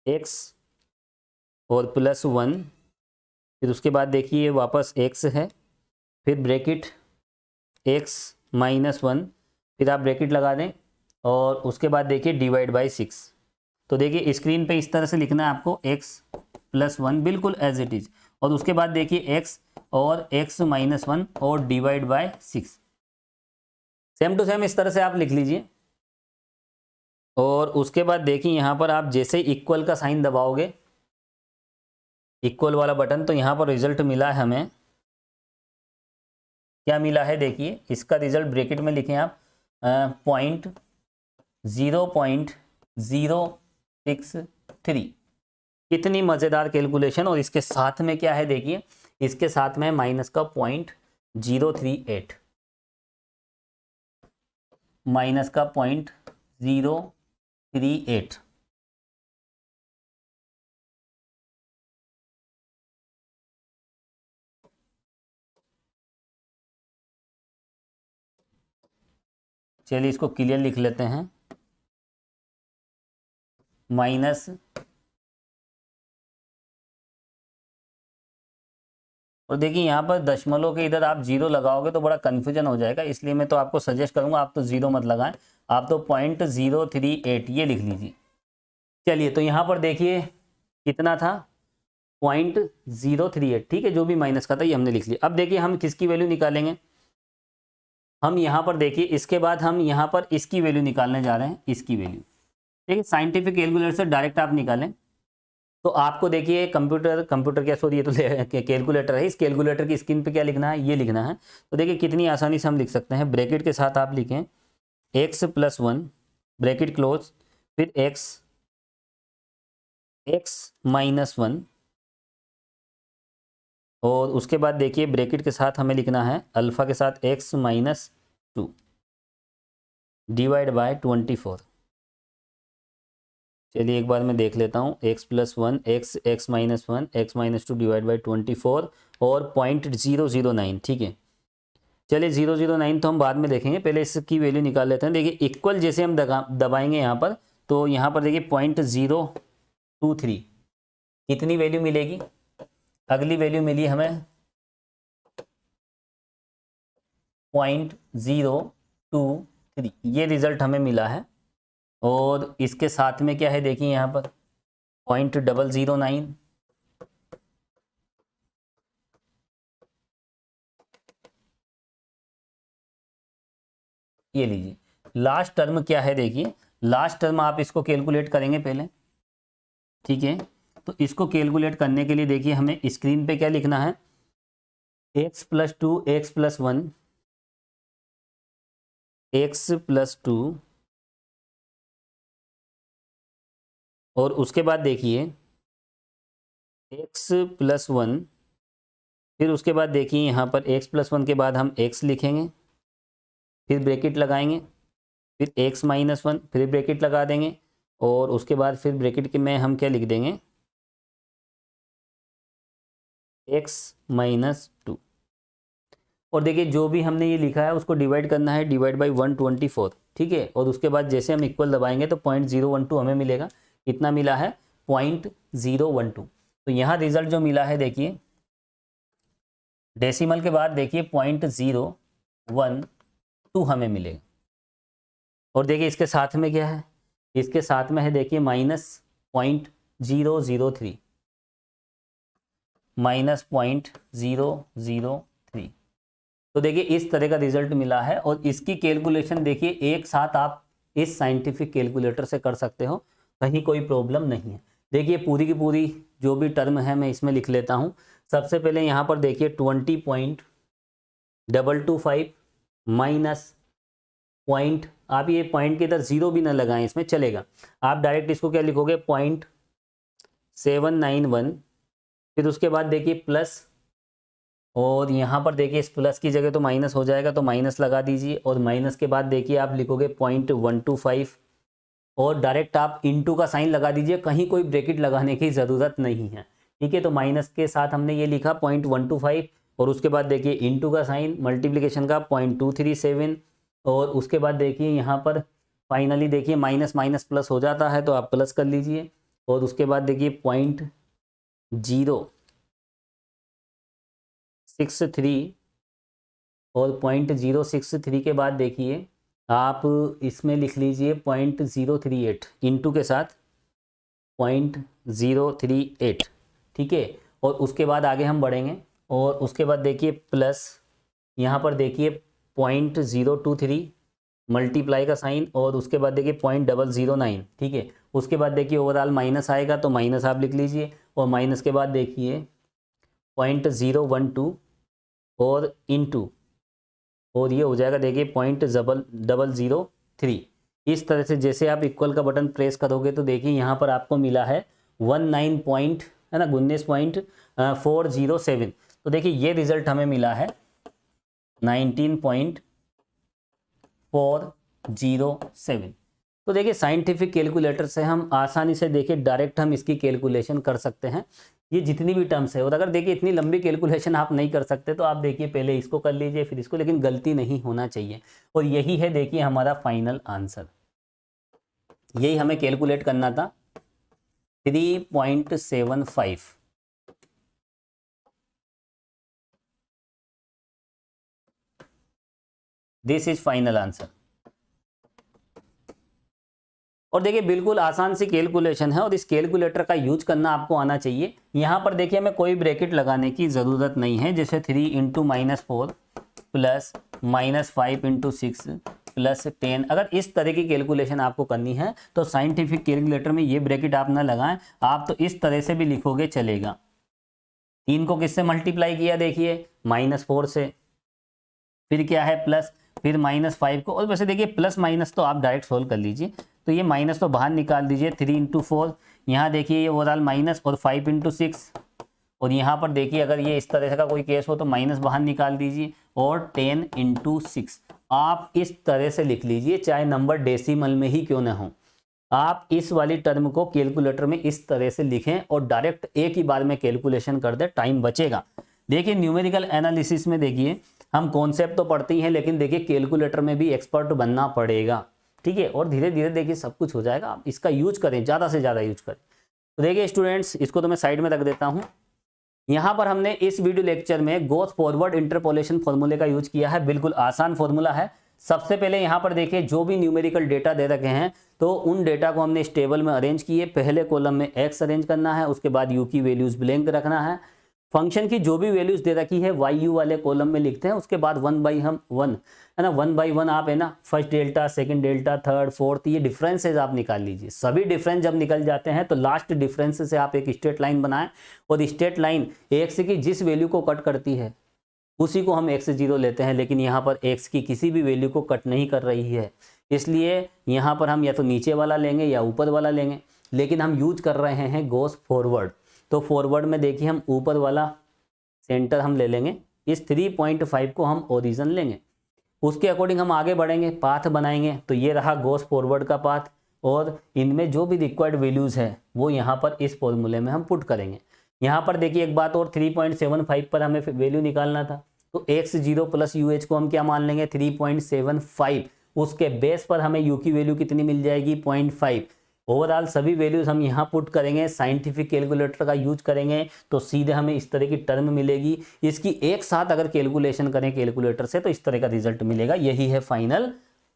x और +1, फिर उसके बाद देखिए वापस x है, फिर ब्रैकेट x -1, फिर आप ब्रैकेट लगा दें और उसके बाद देखिए /6। तो देखिए स्क्रीन पे इस तरह से लिखना है आपको x+1 बिल्कुल एज इट इज, और उसके बाद देखिए x और x -1 और /6, सेम टू सेम इस तरह से आप लिख लीजिए। और उसके बाद देखिए यहाँ पर आप जैसे इक्वल का साइन दबाओगे, इक्वल वाला बटन, तो यहाँ पर रिजल्ट मिला है हमें, क्या मिला है देखिए, इसका रिजल्ट ब्रैकेट में लिखें आप 0.063। कितनी मज़ेदार कैलकुलेशन। और इसके साथ में क्या है देखिए, इसके साथ में माइनस का 0.038, माइनस का 0.038। चलिए इसको क्लियर लिख लेते हैं, माइनस, और देखिए यहाँ पर दशमलव के इधर आप 0 लगाओगे तो बड़ा कन्फ्यूजन हो जाएगा, इसलिए मैं तो आपको सजेस्ट करूंगा आप तो 0 मत लगाएं, आप तो 0.038 ये लिख लीजिए। चलिए तो यहाँ पर देखिए कितना था, 0.038, ठीक है, जो भी माइनस का था ये हमने लिख लिया। अब देखिए हम किसकी वैल्यू निकालेंगे, हम यहाँ पर देखिए इसके बाद हम यहाँ पर इसकी वैल्यू निकालने जा रहे हैं, इसकी वैल्यू, ठीक है, साइंटिफिक कैलकुलेटर से डायरेक्ट आप निकालें। तो आपको देखिए कंप्यूटर क्या, सॉरी ये तो कैलकुलेटर है, इस कैलकुलेटर की स्क्रीन पे क्या लिखना है, ये लिखना है। तो देखिए कितनी आसानी से हम लिख सकते हैं, ब्रैकेट के साथ आप लिखें x+1 ब्रैकेट क्लोज, फिर x-1, और उसके बाद देखिए ब्रैकेट के साथ हमें लिखना है अल्फा के साथ x-2 /24। चलिए एक बार मैं देख लेता हूँ, x+1 x-1 x-2 /24 और 0.009, ठीक है। चलिए 009 तो हम बाद में देखेंगे, पहले इसकी वैल्यू निकाल लेते हैं। देखिए इक्वल जैसे हम दबाएंगे यहाँ पर, तो यहाँ पर देखिए 0.023 कितनी वैल्यू मिलेगी, अगली वैल्यू मिली हमें 0.023, ये रिजल्ट हमें मिला है। और इसके साथ में क्या है देखिए यहाँ पर 0.009, ये लीजिए। लास्ट टर्म क्या है देखिए, लास्ट टर्म आप इसको कैलकुलेट करेंगे पहले, ठीक है। तो इसको कैलकुलेट करने के लिए देखिए हमें स्क्रीन पे क्या लिखना है, x+2 x+1 x+2, और उसके बाद देखिए x+1, फिर उसके बाद देखिए यहाँ पर x+1 के बाद हम x लिखेंगे, फिर ब्रैकेट लगाएंगे, फिर x-1, फिर ब्रैकेट लगा देंगे, और उसके बाद फिर ब्रैकेट के में हम क्या लिख देंगे, x-2। और देखिए जो भी हमने ये लिखा है उसको डिवाइड करना है, डिवाइड बाई 124, ठीक है। और उसके बाद जैसे हम इक्वल दबाएंगे तो 0.012 हमें मिलेगा, कितना मिला है 0.012। तो यहाँ रिजल्ट जो मिला है देखिए, डेसिमल के बाद देखिए 0.012 हमें मिलेगा। और देखिए इसके साथ में क्या है, इसके साथ में है देखिए -0.003, -0.003। तो देखिए इस तरह का रिजल्ट मिला है, और इसकी कैलकुलेशन देखिए एक साथ आप इस साइंटिफिक कैलकुलेटर से कर सकते हो, कहीं कोई प्रॉब्लम नहीं है। देखिए पूरी की पूरी जो भी टर्म है मैं इसमें लिख लेता हूँ। सबसे पहले यहाँ पर देखिए 20.225 माइनस पॉइंट, आप ये पॉइंट के इधर 0 भी ना लगाएं, इसमें चलेगा, आप डायरेक्ट इसको क्या लिखोगे 0.791, फिर उसके बाद देखिए प्लस और यहाँ पर देखिए इस प्लस की जगह तो माइनस हो जाएगा, तो माइनस लगा दीजिए। और माइनस के बाद देखिए आप लिखोगे 0.125 और डायरेक्ट आप इनटू का साइन लगा दीजिए, कहीं कोई ब्रैकेट लगाने की ज़रूरत नहीं है। ठीक है, तो माइनस के साथ हमने ये लिखा 0.125 और उसके बाद देखिए इनटू का साइन मल्टीप्लिकेशन का 0.237 और उसके बाद देखिए यहाँ पर फाइनली देखिए माइनस माइनस प्लस हो जाता है, तो आप प्लस कर लीजिए। और उसके बाद देखिए 0.063 और 0.063 के बाद देखिए आप इसमें लिख लीजिए 0.038 इंटू के साथ 0.038। ठीक है, और उसके बाद आगे हम बढ़ेंगे और उसके बाद देखिए प्लस यहाँ पर देखिए 0.023 मल्टीप्लाई का साइन और उसके बाद देखिए 0.009। ठीक है, उसके बाद देखिए ओवरऑल माइनस आएगा, तो माइनस आप लिख लीजिए। और माइनस के बाद देखिए 0.012 और इंटू और ये हो जाएगा देखिए 0.003। इस तरह से जैसे आप इक्वल का बटन प्रेस करोगे तो देखिए यहाँ पर आपको मिला है 19.407। तो देखिए ये रिजल्ट हमें मिला है 19.407। तो देखिए साइंटिफिक कैलकुलेटर से हम आसानी से देखिए डायरेक्ट हम इसकी कैलकुलेशन कर सकते हैं, ये जितनी भी टर्म्स है। और अगर देखिए इतनी लंबी कैलकुलेशन आप नहीं कर सकते तो आप देखिए पहले इसको कर लीजिए फिर इसको, लेकिन गलती नहीं होना चाहिए। और यही है देखिए हमारा फाइनल आंसर, यही हमें कैलकुलेट करना था 3.75। This is final answer. और देखिए बिल्कुल आसान सी कैलकुलेशन है और इस कैलकुलेटर का यूज करना आपको आना चाहिए। यहाँ पर देखिए हमें कोई ब्रैकेट लगाने की ज़रूरत नहीं है, जैसे 3 इंटू -4 प्लस -5 इंटू 6 प्लस 10। अगर इस तरह की कैलकुलेशन आपको करनी है तो साइंटिफिक कैलकुलेटर में ये ब्रैकेट आप ना लगाएं, आप तो इस तरह से भी लिखोगे चलेगा। 3 को किससे मल्टीप्लाई किया देखिए -4 से, फिर क्या है प्लस, फिर -5 को। और वैसे देखिए प्लस माइनस तो आप डायरेक्ट सोल्व कर लीजिए, तो ये माइनस तो बाहर निकाल दीजिए। 3 इंटू 4 यहाँ देखिए ये ओवरऑल माइनस और 5 इंटू 6। और यहाँ पर देखिए अगर ये इस तरह का कोई केस हो तो माइनस बाहर निकाल दीजिए और 10 इंटू 6। आप इस तरह से लिख लीजिए, चाहे नंबर डेसिमल में ही क्यों ना हो, आप इस वाली टर्म को कैलकुलेटर में इस तरह से लिखें और डायरेक्ट एक ही बार में कैलकुलेशन कर दे, टाइम बचेगा। देखिए न्यूमेरिकल एनालिसिस में देखिए हम कॉन्सेप्ट तो पढ़ते ही हैं, लेकिन देखिए कैलकुलेटर में भी एक्सपर्ट बनना पड़ेगा। ठीक है, और धीरे धीरे देखिए सब कुछ हो जाएगा। आप इसका यूज करें, ज़्यादा से ज़्यादा यूज करें। तो देखिए स्टूडेंट्स, इसको तो मैं साइड में रख देता हूँ। यहाँ पर हमने इस वीडियो लेक्चर में गोस फॉरवर्ड इंटरपोलेशन फॉर्मूले का यूज किया है। बिल्कुल आसान फॉर्मूला है। सबसे पहले यहाँ पर देखिए जो भी न्यूमेरिकल डेटा दे रखे हैं तो उन डेटा को हमने इस टेबल में अरेंज किए। पहले कॉलम में एक्स अरेंज करना है, उसके बाद यू की वैल्यूज ब्लैंक रखना है। फंक्शन की जो भी वैल्यूज दे रखी है वाई यू वाले कॉलम में लिखते हैं। उसके बाद 1 बाई 1 है ना, 1 बाई 1 आप है ना first delta, second delta, third, fourth, ये डिफरेंसेज आप निकाल लीजिए। सभी डिफरेंस जब निकल जाते हैं तो लास्ट डिफरेंस से आप एक स्ट्रेट लाइन बनाएं और स्ट्रेट लाइन एक्स की जिस वैल्यू को कट करती है उसी को हम x0 लेते हैं। लेकिन यहाँ पर x की किसी भी वैल्यू को कट नहीं कर रही है, इसलिए यहाँ पर हम या तो नीचे वाला लेंगे या ऊपर वाला लेंगे। लेकिन हम यूज कर रहे हैं गोस फॉरवर्ड, तो फॉरवर्ड में देखिए हम ऊपर वाला सेंटर हम ले लेंगे, इस 3.5 को हम ओरिजिन लेंगे, उसके अकॉर्डिंग हम आगे बढ़ेंगे, पाथ बनाएंगे। तो ये रहा गोस फॉरवर्ड का पाथ और इनमें जो भी रिक्वायर्ड वैल्यूज़ है वो यहाँ पर इस फॉर्मूले में हम पुट करेंगे। यहाँ पर देखिए एक बात और, 3.75 पर हमें वैल्यू निकालना था, तो x0 प्लस UH को हम क्या मान लेंगे 3.75। उसके बेस पर हमें u की वैल्यू कितनी मिल जाएगी 0.5। ओवरऑल सभी वैल्यूज हम यहाँ पुट करेंगे, साइंटिफिक कैलकुलेटर का यूज करेंगे तो सीधे हमें इस तरह की टर्म मिलेगी। इसकी एक साथ अगर कैलकुलेशन करें कैलकुलेटर से तो इस तरह का रिजल्ट मिलेगा। यही है फाइनल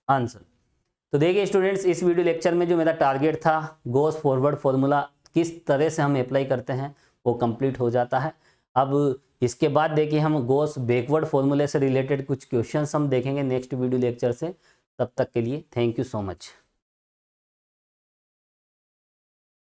आंसर। तो देखिए स्टूडेंट्स, इस वीडियो लेक्चर में जो मेरा टारगेट था गोस फॉरवर्ड फॉर्मूला किस तरह से हम अप्लाई करते हैं वो कंप्लीट हो जाता है। अब इसके बाद देखिए हम गोस बैकवर्ड फॉर्मूले से रिलेटेड कुछ क्वेश्चंस हम देखेंगे नेक्स्ट वीडियो लेक्चर से। तब तक के लिए थैंक यू सो मच।